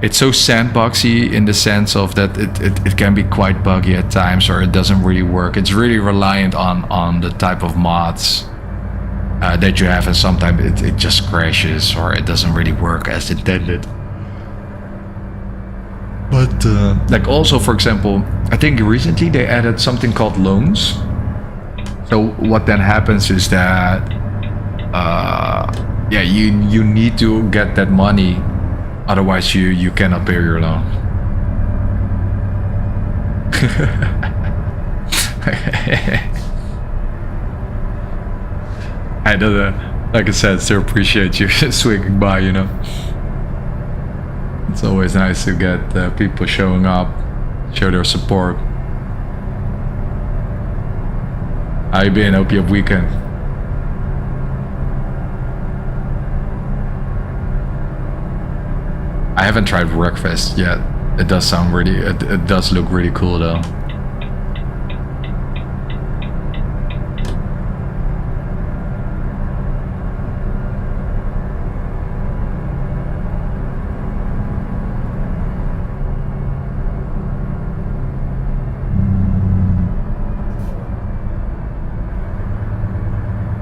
it's so sandboxy, in the sense of that it can be quite buggy at times, or it doesn't really work. It's really reliant on the type of mods that you have, and sometimes it just crashes, or it doesn't really work as intended. But like also, for example, I think recently they added something called loans. So what then happens is that yeah, you need to get that money, otherwise you cannot pay your loan. I don't, like I said, still appreciate you swinging by, you know. It's always nice to get people showing up, show their support. How you been? Hope you have weekend. I haven't tried breakfast yet. It does sound really, it does look really cool though.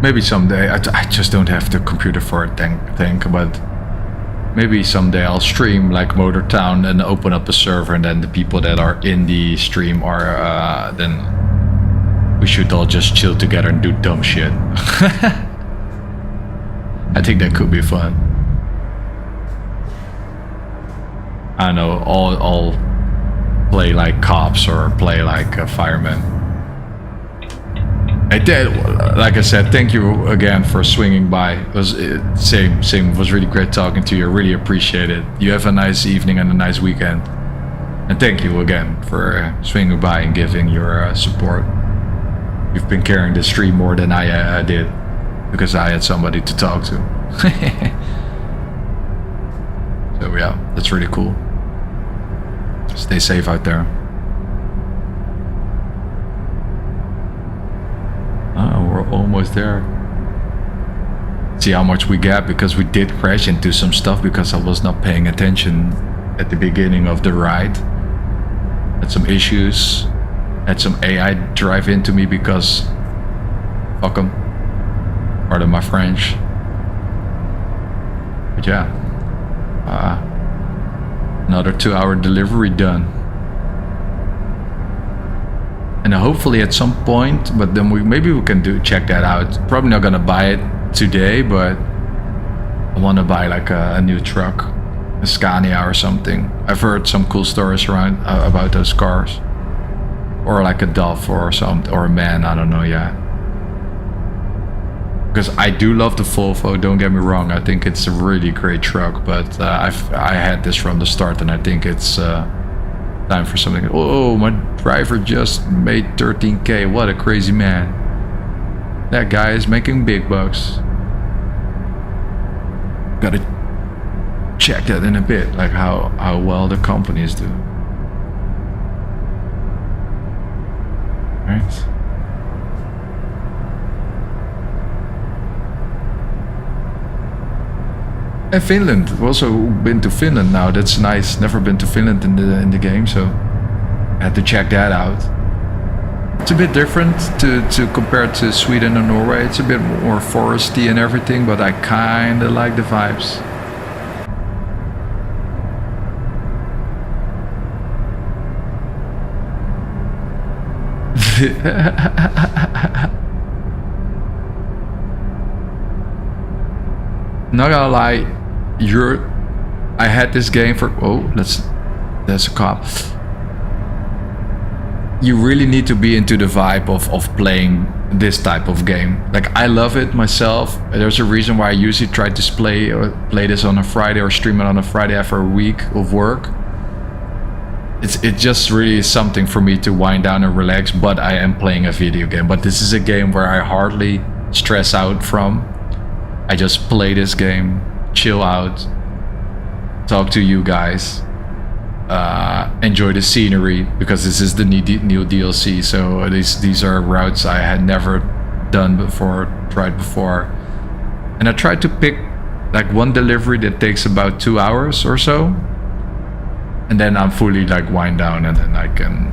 Maybe someday. I just don't have the computer for it, think, but maybe someday I'll stream like Motor Town and open up a server, and then the people that are in the stream are then we should all just chill together and do dumb shit. I think that could be fun. I don't know, all play like cops or play like firemen. I did, like I said, thank you again for swinging by. It was same. It was really great talking to you. I really appreciate it. You have a nice evening and a nice weekend. And thank you again for swinging by and giving your support. You've been carrying the stream more than I did, because I had somebody to talk to. So yeah, that's really cool. Stay safe out there. We're almost there. See how much we get, because we did crash into some stuff because I was not paying attention at the beginning of the ride. Had some issues. Had some AI drive into me because fuck them. Pardon my French. But yeah. Another 2-hour delivery done. And hopefully at some point, but then maybe we can check that out. Probably not gonna buy it today, but I want to buy like a new truck, a Scania or something. I've heard some cool stories around about those cars, or like a Dove or something, or a MAN. I don't know yet. because I do love the Volvo, don't get me wrong, I think it's a really great truck, but I had this from the start, and I think it's time for something. Oh, my driver just made 13k, what a crazy man. That guy is making big bucks. Gotta check that in a bit, like how well the companies do. Right. And Finland, we've also been to Finland now. That's nice. Never been to Finland in the game, so I had to check that out. It's a bit different to compare to Sweden or Norway. It's a bit more foresty and everything, but I kind of like the vibes. Not gonna lie, I had this game for, there's a cop. You really need to be into the vibe of playing this type of game. Like, I love it myself. There's a reason why I usually try to play this on a Friday or stream it on a Friday after a week of work. It just really is something for me to wind down and relax, but I am playing a video game. But this is a game where I hardly stress out from. I just play this game, chill out, talk to you guys, enjoy the scenery, because this is the new DLC. So these are routes I had never done before, tried before, and I tried to pick like one delivery that takes about 2 hours or so, and then I'm fully like wind down, and then I can,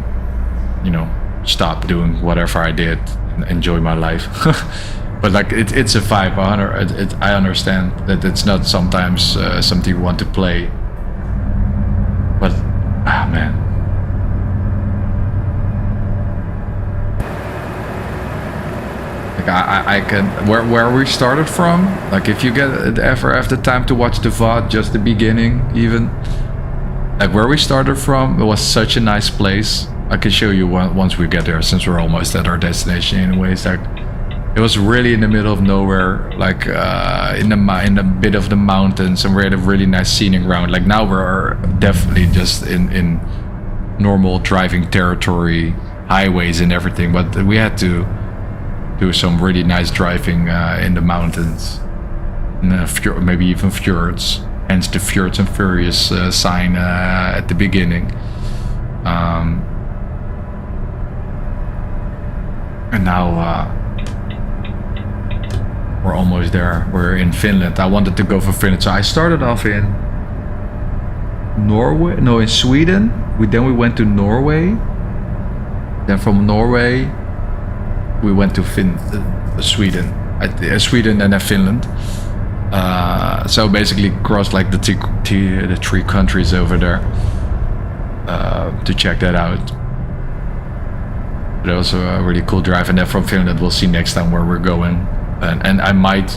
you know, stop doing whatever I did and enjoy my life. But like it's a vibe. I understand that it's not sometimes something you want to play. But man, like I can where we started from. Like if you ever have the time to watch the VOD, just the beginning, even like where we started from, it was such a nice place. I can show you once we get there, since we're almost at our destination anyways. Like, it was really in the middle of nowhere, like in a bit of the mountains, and we had a really nice scenic round. Like now we're definitely just in normal driving territory, highways and everything, but we had to do some really nice driving in the mountains, and maybe even fjords. Hence the Fjords and Furious sign at the beginning. And now we're almost there. We're in Finland. I wanted to go for Finland, so I started off in in Sweden. Then we went to Norway. Then from Norway we went to Sweden. Sweden and then Finland. So basically crossed like the three countries over there to check that out. But also a really cool drive. And then from Finland we'll see next time where we're going. And I might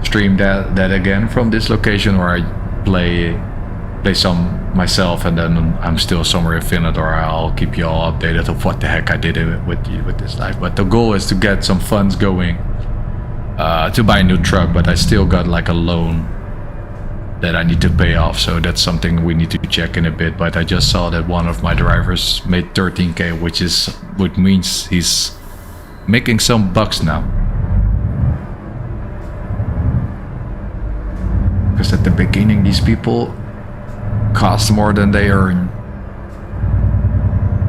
stream that again from this location, or I play some myself, and then I'm still somewhere in Finland, or I'll keep you all updated of what the heck I did with this life. But the goal is to get some funds going to buy a new truck, but I still got like a loan that I need to pay off, so that's something we need to check in a bit. But I just saw that one of my drivers made 13k, which means he's making some bucks now. Because at the beginning these people cost more than they earn,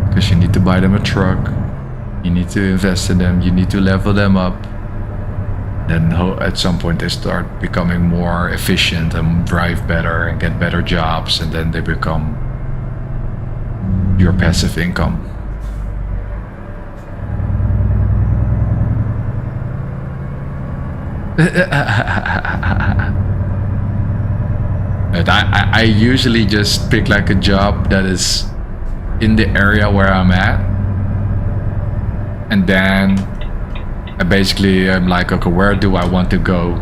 because you need to buy them a truck, you need to invest in them, you need to level them up. Then at some point they start becoming more efficient and drive better and get better jobs, and then they become your passive income. And I usually just pick like a job that is in the area where I'm at, and then I'm like, okay, where do I want to go?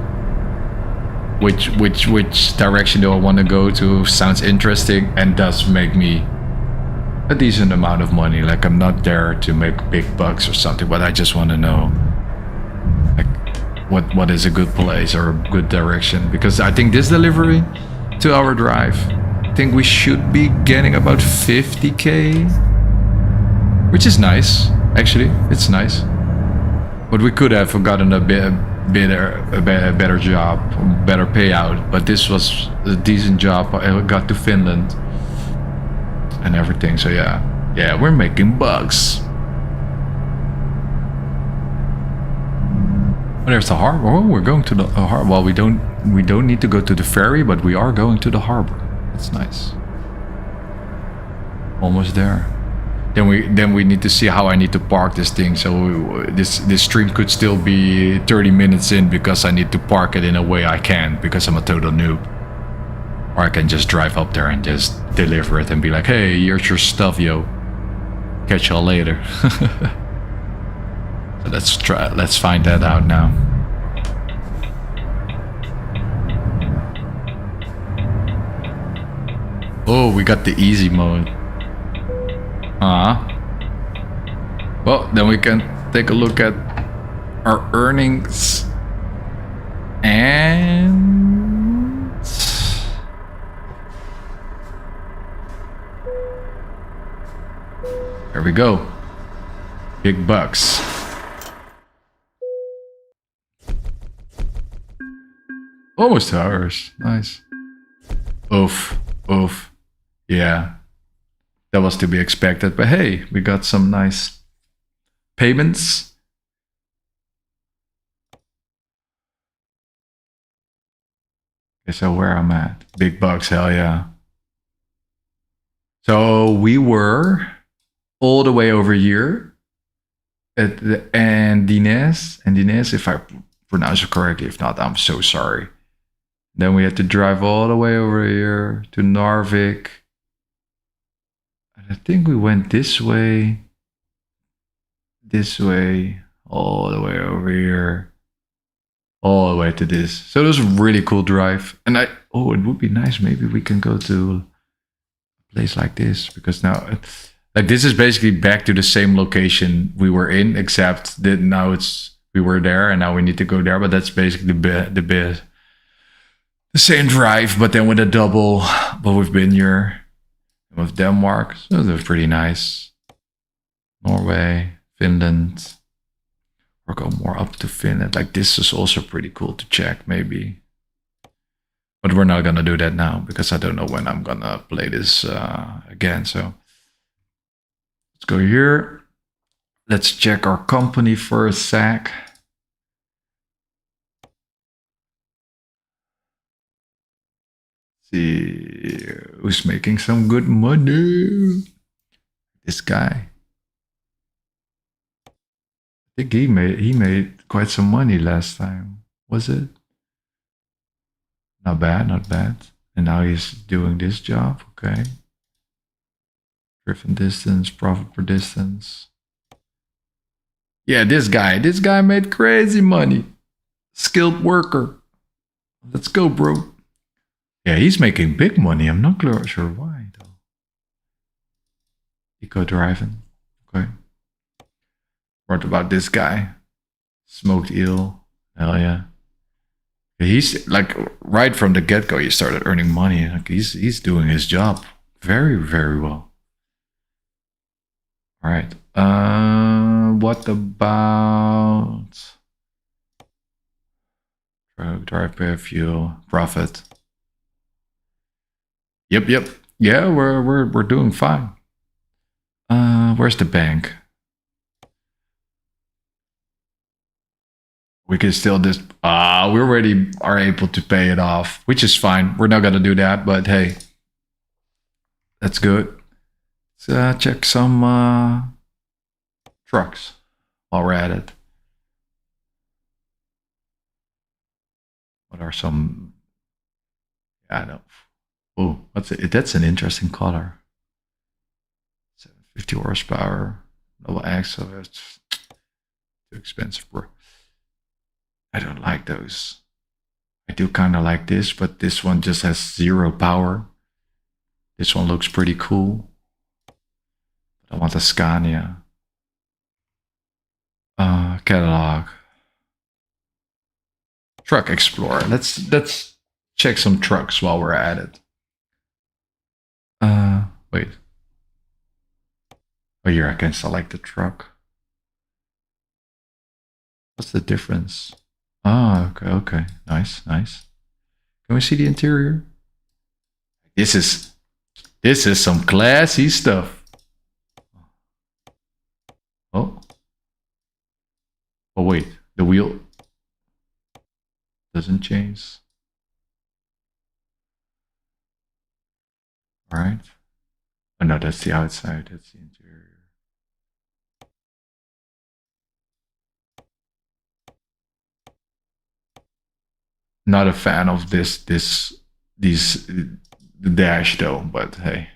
Which direction do I want to go to? Sounds interesting and does make me a decent amount of money. Like, I'm not there to make big bucks or something, but I just want to know, like, what is a good place or a good direction, because I think this delivery, 2-hour drive, I think we should be getting about 50k, which is nice. Actually, it's nice, but we could have gotten a better job, better payout. But this was a decent job. I got to Finland and everything. So yeah, we're making bucks. Oh, there's the harbor. Oh, we're going to the harbor. Well, we don't need to go to the ferry, but we are going to the harbor. That's nice. Almost there. Then we need to see how I need to park this thing. So this stream could still be 30 minutes in because I need to park it in a way I can, because I'm a total noob. Or I can just drive up there and just deliver it and be like, hey, here's your stuff, yo. Catch y'all later. So let's find that out now. Oh, we got the easy mode. Well, then we can take a look at our earnings. And there we go. Big bucks. Almost 2 hours. Nice. Oof. Yeah. That was to be expected, but hey, we got some nice payments. Okay, so where I'm at. Big bucks, hell yeah. So we were all the way over here at the Andenes, if I pronounce it correctly. If not, I'm so sorry. Then we had to drive all the way over here to Narvik. I think we went this way, all the way over here, all the way to this. So it was a really cool drive. And it would be nice. Maybe we can go to a place like this, because now, like, this is basically back to the same location we were in, except that now we were there and now we need to go there. But that's basically the same drive, but then with a double. But we've been here. With Denmark, so they're pretty nice. Norway, Finland. Or go more up to Finland. Like, this is also pretty cool to check, maybe. But we're not gonna do that now, because I don't know when I'm gonna play this again. So let's go here. Let's check our company for a sec. See who's making some good money. This guy. I think he made quite some money last time. Was it? Not bad. And now he's doing this job. Okay. Driven distance, profit per distance. Yeah, this guy made crazy money. Skilled worker. Let's go, bro. Yeah, he's making big money. I'm not sure why, though. Eco driving. Okay. What about this guy? Smoked eel. Hell yeah. He's like, right from the get-go, he started earning money. Like, he's doing his job very, very well. All right. What about drive per fuel profit? Yep. Yeah, we're doing fine. Where's the bank? We can still just we already are able to pay it off, which is fine. We're not gonna do that, but hey, that's good. Let's check some trucks while we're at it. What are some? I don't. Oh, what's it? That's an interesting color. 750 horsepower, double axle. It's too expensive, bro. I don't like those. I do kind of like this, but this one just has 0 power. This one looks pretty cool. I want a Scania. Catalog. Truck Explorer. Let's check some trucks while we're at it. Wait. Oh, here I can select the truck. What's the difference? Ah, okay. Nice. Can we see the interior? This is some classy stuff. Oh. Oh wait, the wheel doesn't change. All right. Oh no, that's the outside. That's the interior. Not a fan of these the dash though, but hey.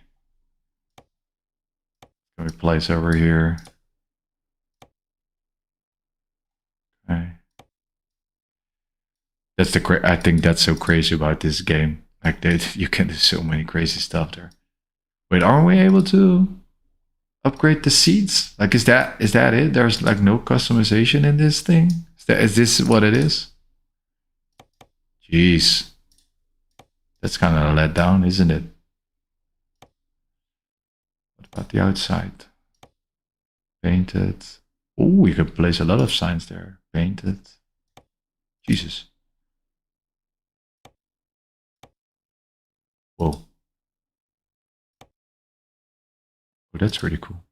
Can we place over here? Okay. That's I think that's so crazy about this game. Like you can do so many crazy stuff there. Wait, aren't we able to upgrade the seats? Like is that it? There's like no customization in this thing? Is this what it is? Jeez. That's kind of a letdown, isn't it? What about the outside? Painted. Oh, you can place a lot of signs there. Painted. Jesus. Whoa. Oh, that's pretty cool.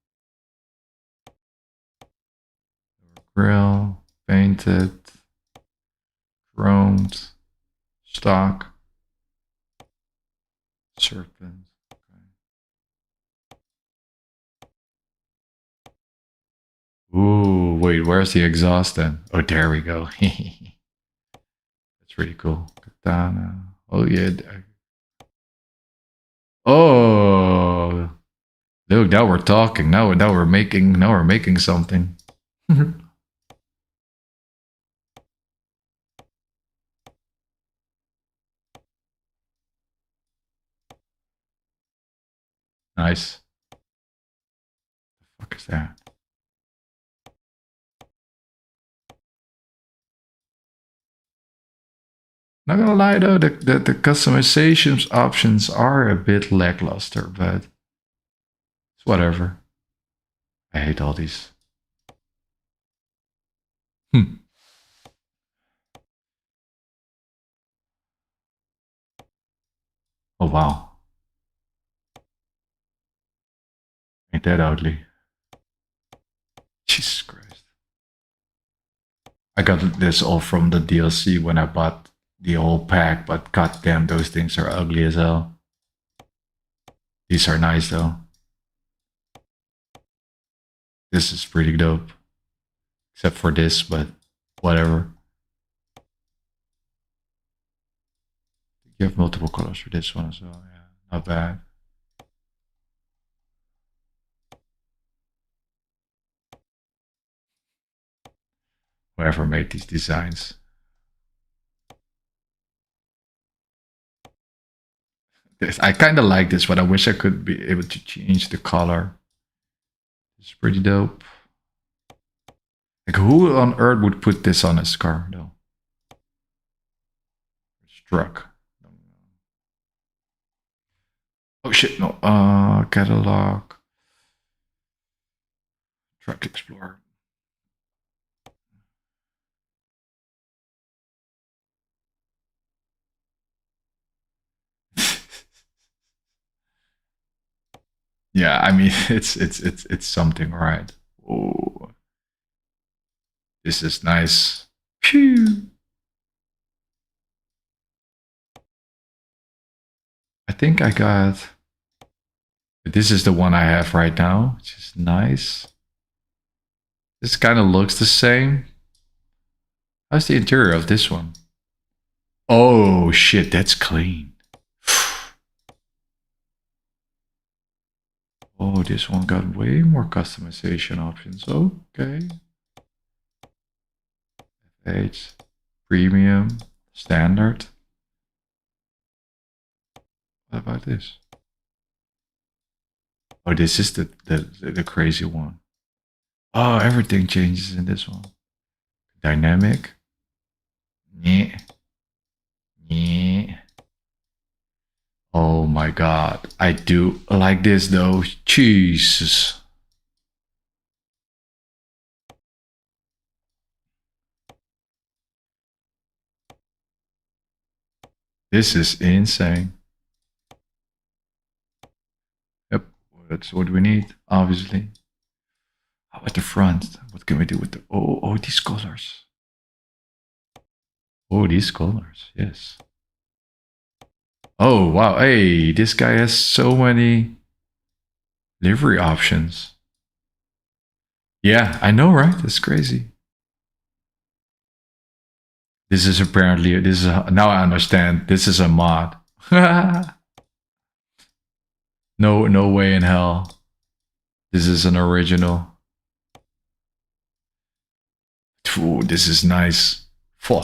Grill. Painted. Chromed. Stock. Serpent. Ooh, wait, where's the exhaust then? Oh, there we go. That's pretty cool. Katana. Oh yeah. Oh, look! Now we're talking. Now we're making something. Nice. What the fuck is that? Not gonna lie though, the customizations options are a bit lackluster, but it's whatever. I hate all these. Hmm. Oh wow. Ain't that ugly? Jesus Christ. I got this all from the DLC when I bought the whole pack, but goddamn, those things are ugly as hell. These are nice though. This is pretty dope. Except for this, but whatever. You have multiple colors for this one as well. Yeah, not bad. Whoever made these designs. I kind of like this, but I wish I could be able to change the color. It's pretty dope. Like, who on earth would put this on his car, though? Truck. Oh shit, no. Catalog. Truck Explorer. Yeah, I mean, it's something, right? Oh, this is nice. Phew. I think I got. This is the one I have right now, which is nice. This kind of looks the same. How's the interior of this one? Oh shit, that's clean. Oh, this one got way more customization options. Okay. H, premium, standard. What about this? Oh, this is the crazy one. Oh, everything changes in this one. Dynamic. Yeah. Yeah. Oh my god. I do like this though. Jesus. This is insane. Yep. That's what we need, obviously. How about the front? What can we do with the these colors? Oh, these colors, yes. Oh wow, hey, this guy has so many livery options. Yeah, I know, right? That's crazy. This is apparently now I understand. This is a mod. No way in hell. This is an original. Ooh, this is nice. Phew.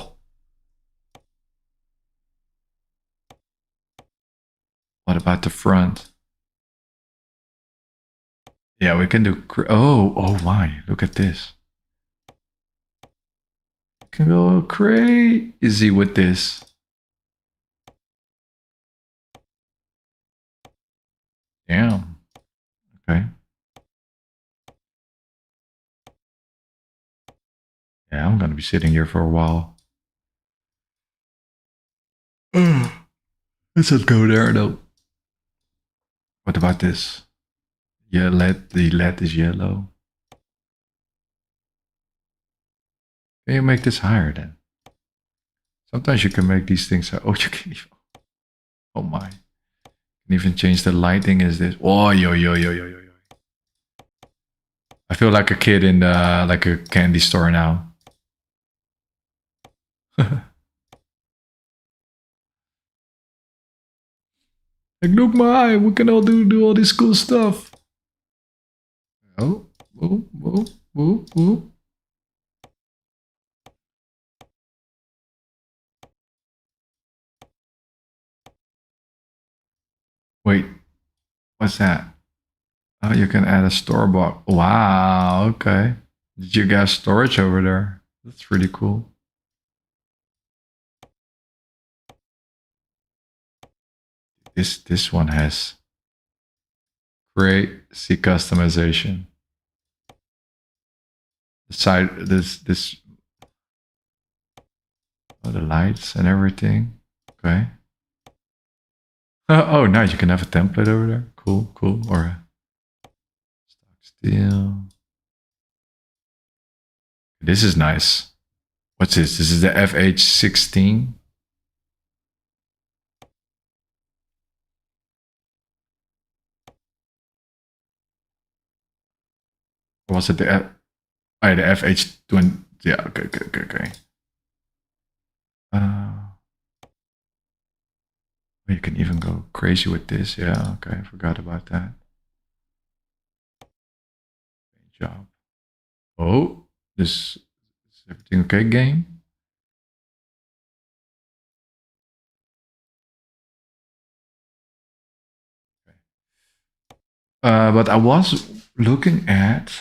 What about the front? Yeah, we can do. Oh my! Look at this. We can go crazy with this. Damn. Okay. Yeah, I'm gonna be sitting here for a while. Let's not go there though. What about this? Yeah, the LED is yellow. Can you make this higher then? Sometimes you can make these things. Oh, you can even. Oh my! You can even change the lighting. Is this? Oh yo! I feel like a kid in like a candy store now. Like look my eye. We can all do all this cool stuff. Oh, oh. Wait, what's that? Oh, you can add a store bought. Wow, okay. Did you get storage over there? That's really cool. This one has crazy customization. The side this oh, the lights and everything. Okay. Oh, nice. You can have a template over there. Cool. Or a stock steel. This is nice. What's this? This is the FH16. Or was it the the FH20? Yeah. Okay. Uh, you can even go crazy with this. Yeah. Okay. I forgot about that. Great job. Oh, this is everything okay, game? But I was looking at.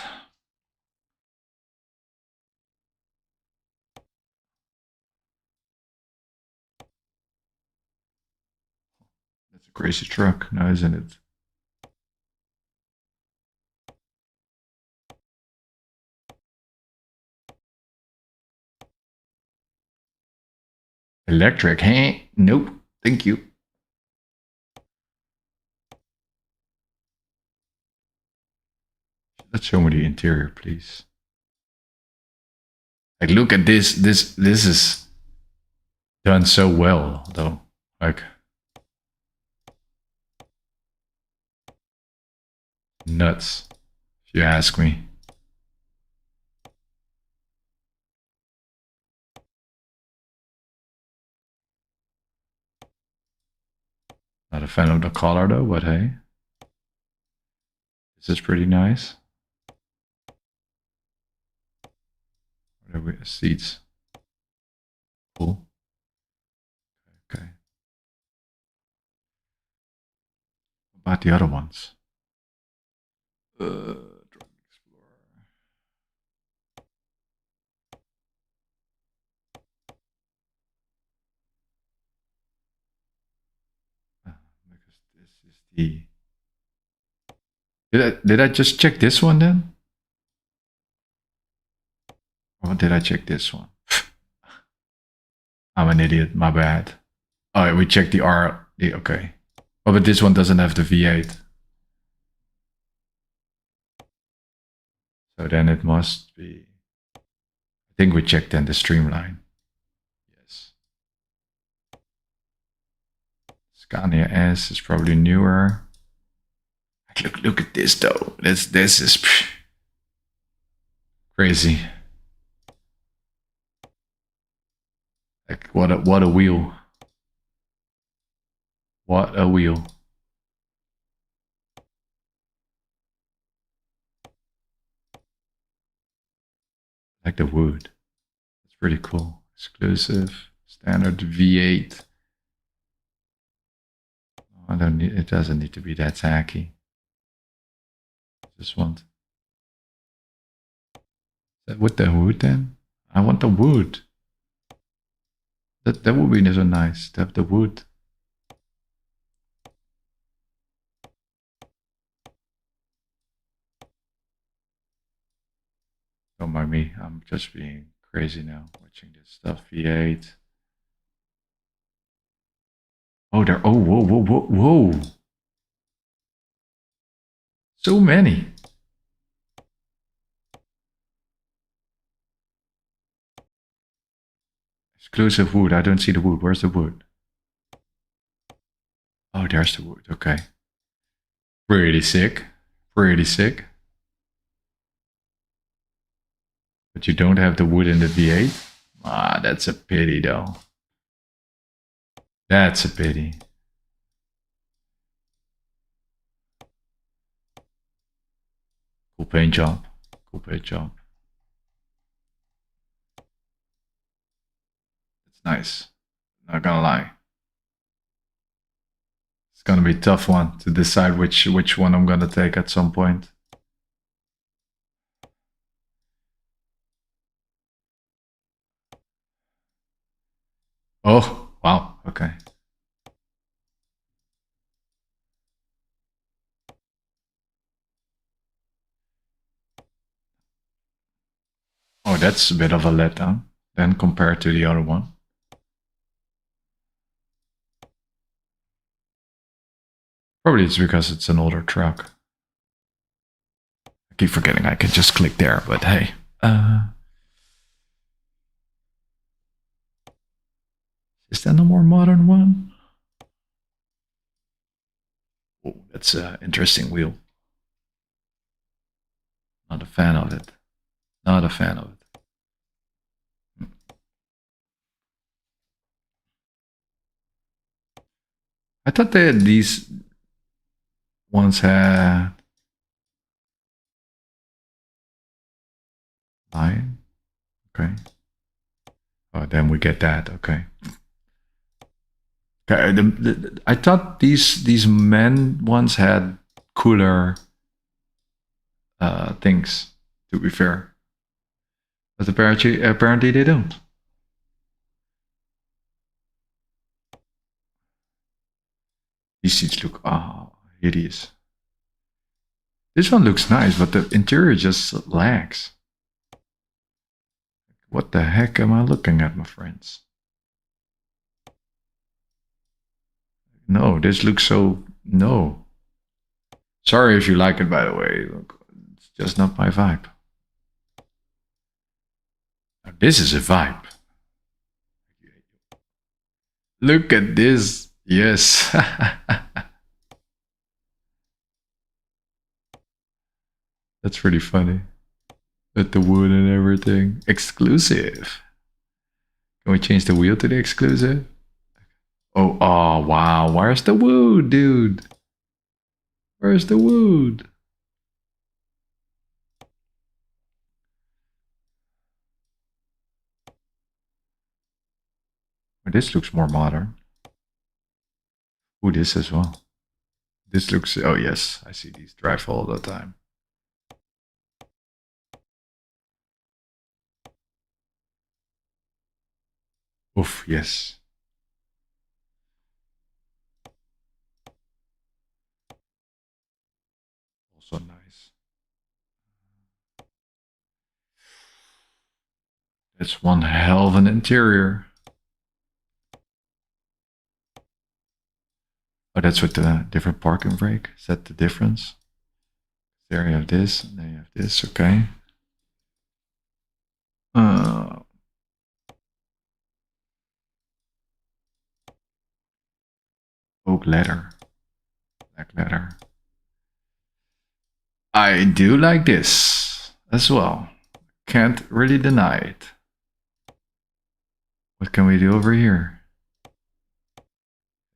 That's a crazy truck now, isn't it? Electric, hey? Nope. Thank you. Let's show me the interior, please. Like, look at this. This is done so well, though. Like, nuts, if you ask me. Not a fan of the color, though, but hey. This is pretty nice. Whatever, seats. Cool. Okay. What about the other ones? Drug Explorer. is the... Did I just check this one then? Or did I check this one? I'm an idiot, my bad. Oh, we checked the R. Okay. Oh, but this one doesn't have the V8. So then it must be... I think we checked then the streamline. Yes. Scania S is probably newer. Look at this though. This is crazy. Like what a wheel. What a wheel. Like the wood. It's pretty cool. Exclusive. Standard V8. I don't need, it doesn't need to be that tacky. Just want... Is that with the wood then? I want the wood. That would be so nice to have the wood. Don't mind me, I'm just being crazy now, watching this stuff. V8. Oh, there, oh, whoa, whoa, whoa, whoa. So many. Exclusive wood, I don't see the wood. Where's the wood? Oh, there's the wood, okay. Pretty sick, pretty sick. But you don't have the wood in the V8? Ah, that's a pity though. That's a pity. Cool paint job. Cool paint job. It's nice. Not gonna lie. It's gonna be a tough one to decide which one I'm gonna take at some point. Oh, wow, okay. Oh, that's a bit of a letdown then compared to the other one. Probably it's because it's an older truck. I keep forgetting I can just click there, but hey. Is that a more modern one? Oh, that's an interesting wheel. Not a fan of it. Not a fan of it. I thought these ones had line. Okay. Oh, then we get that. Okay. Okay. I thought these men ones had cooler things. To be fair, but apparently they don't. These seats look hideous. This one looks nice, but the interior just lags. What the heck am I looking at, my friends? No, this looks so... No. Sorry if you like it, by the way. Look, it's just not my vibe. Now, this is a vibe. Look at this. Yes. That's pretty funny. With the wood and everything. Exclusive. Can we change the wheel to the exclusive? Oh, oh, wow. Where's the wood, dude? Where's the wood? Oh, this looks more modern. Oh, this as well. This looks... Oh, yes. I see these drive all the time. Oof, yes. It's one hell of an interior. Oh, that's with the different parking brake. Is that the difference? There you have this, and there you have this, okay. Oak leather. Black leather. I do like this as well. Can't really deny it. What can we do over here?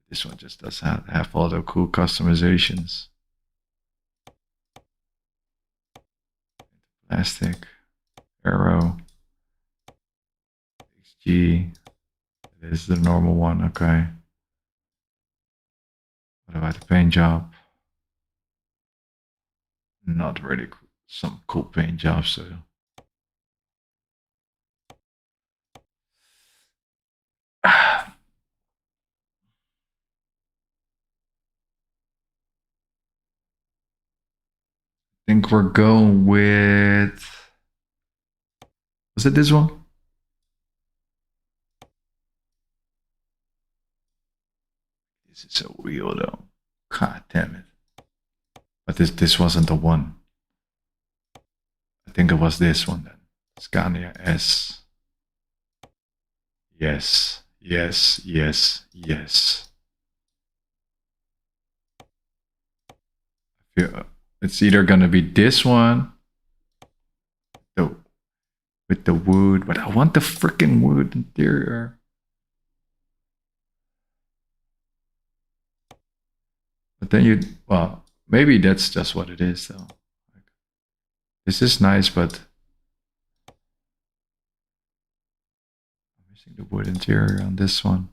This one just does have all the cool customizations. Plastic. Arrow. XG. This is the normal one, okay. What about the paint job? Not really cool. Some cool paint jobs though. I think we're going with... Was it this one? This is so real though. God damn it. But this wasn't the one. I think it was this one then. Scania S. Yes, yes, yes, yes. It's either gonna be this one, with the wood, but I want the freaking wood interior. But then well, maybe that's just what it is though. This is nice, but I'm missing the wood interior on this one.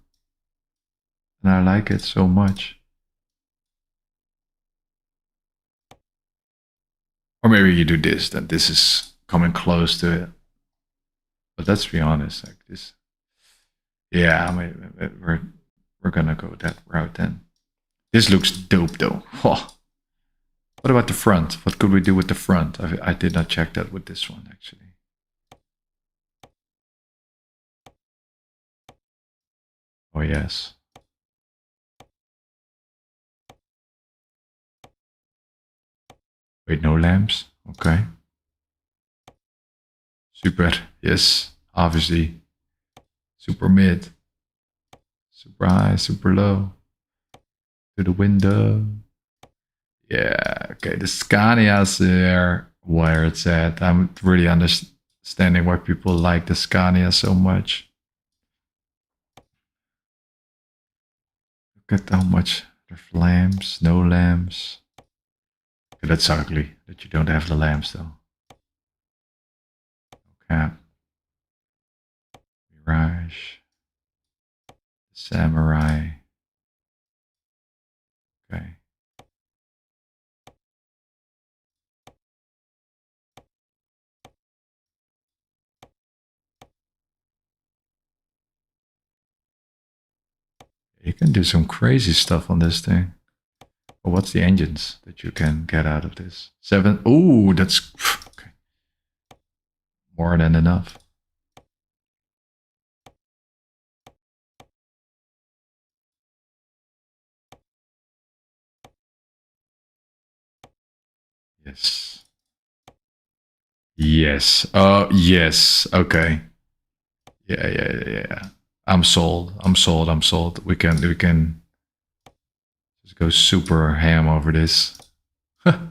And I like it so much. Or maybe you do this, then this is coming close to it. But let's be honest, like this. Yeah, I mean, we're gonna go that route then. This looks dope though. Oh. What about the front? What could we do with the front? I did not check that with this one actually. Oh yes. Wait, no lamps? Okay. Super, yes, obviously. Super mid. Super high, super low. To the window. Yeah, okay, the Scania's there where it's at. I'm really understanding why people like the Scania so much. Look at how much there's lamps, no lamps. Okay, that's ugly that you don't have the lamps though. Okay. Mirage. Samurai. Okay. You can do some crazy stuff on this thing. But what's the engines that you can get out of this? 7. Oh, that's okay. More than enough. Yes. Yes. Oh, yes. Okay. Yeah. I'm sold. I'm sold. I'm sold. We can just go super ham over this. I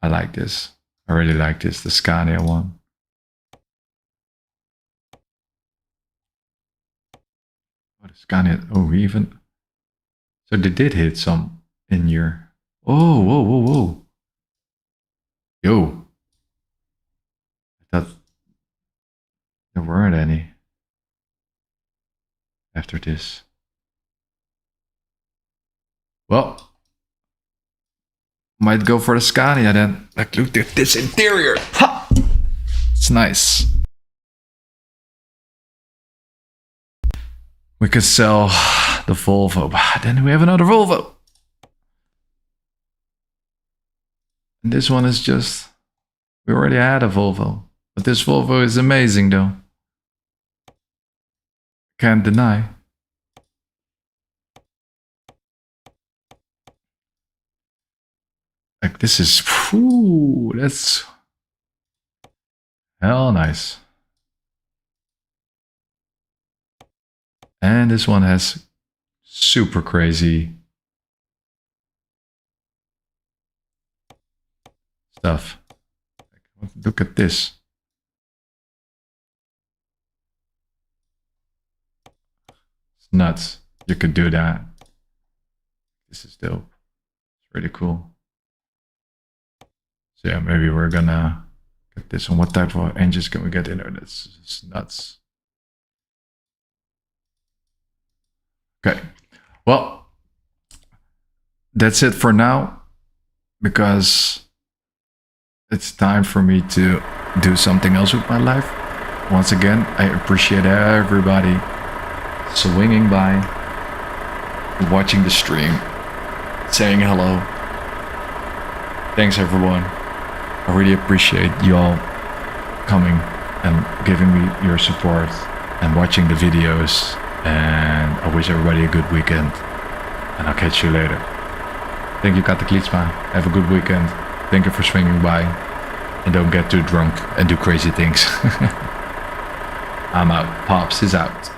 like this. I really like this. The Scania one. Oh, the Scania. Oh, even. So they did hit some in here. Oh, whoa. Yo. I thought there weren't any after this. Well, might go for the Scania then. Like, look at this interior. Ha! It's nice. We could sell the Volvo. Then we have another Volvo. And this one is just, we already had a Volvo. But this Volvo is amazing though. Can't deny. Like this is, whew, that's hell nice. And this one has super crazy stuff. Look at this. It's nuts. You could do that. This is dope. It's really cool. So yeah, maybe we're gonna get this one. What type of engines can we get in there? That's nuts. Okay. Well, that's it for now, because it's time for me to do something else with my life. Once again, I appreciate everybody swinging by, watching the stream, saying hello. Thanks everyone. I really appreciate you all coming and giving me your support and watching the videos. And I wish everybody a good weekend. And I'll catch you later. Thank you, Kataklitsma. Have a good weekend. Thank you for swinging by. And don't get too drunk and do crazy things. I'm out. Pops is out.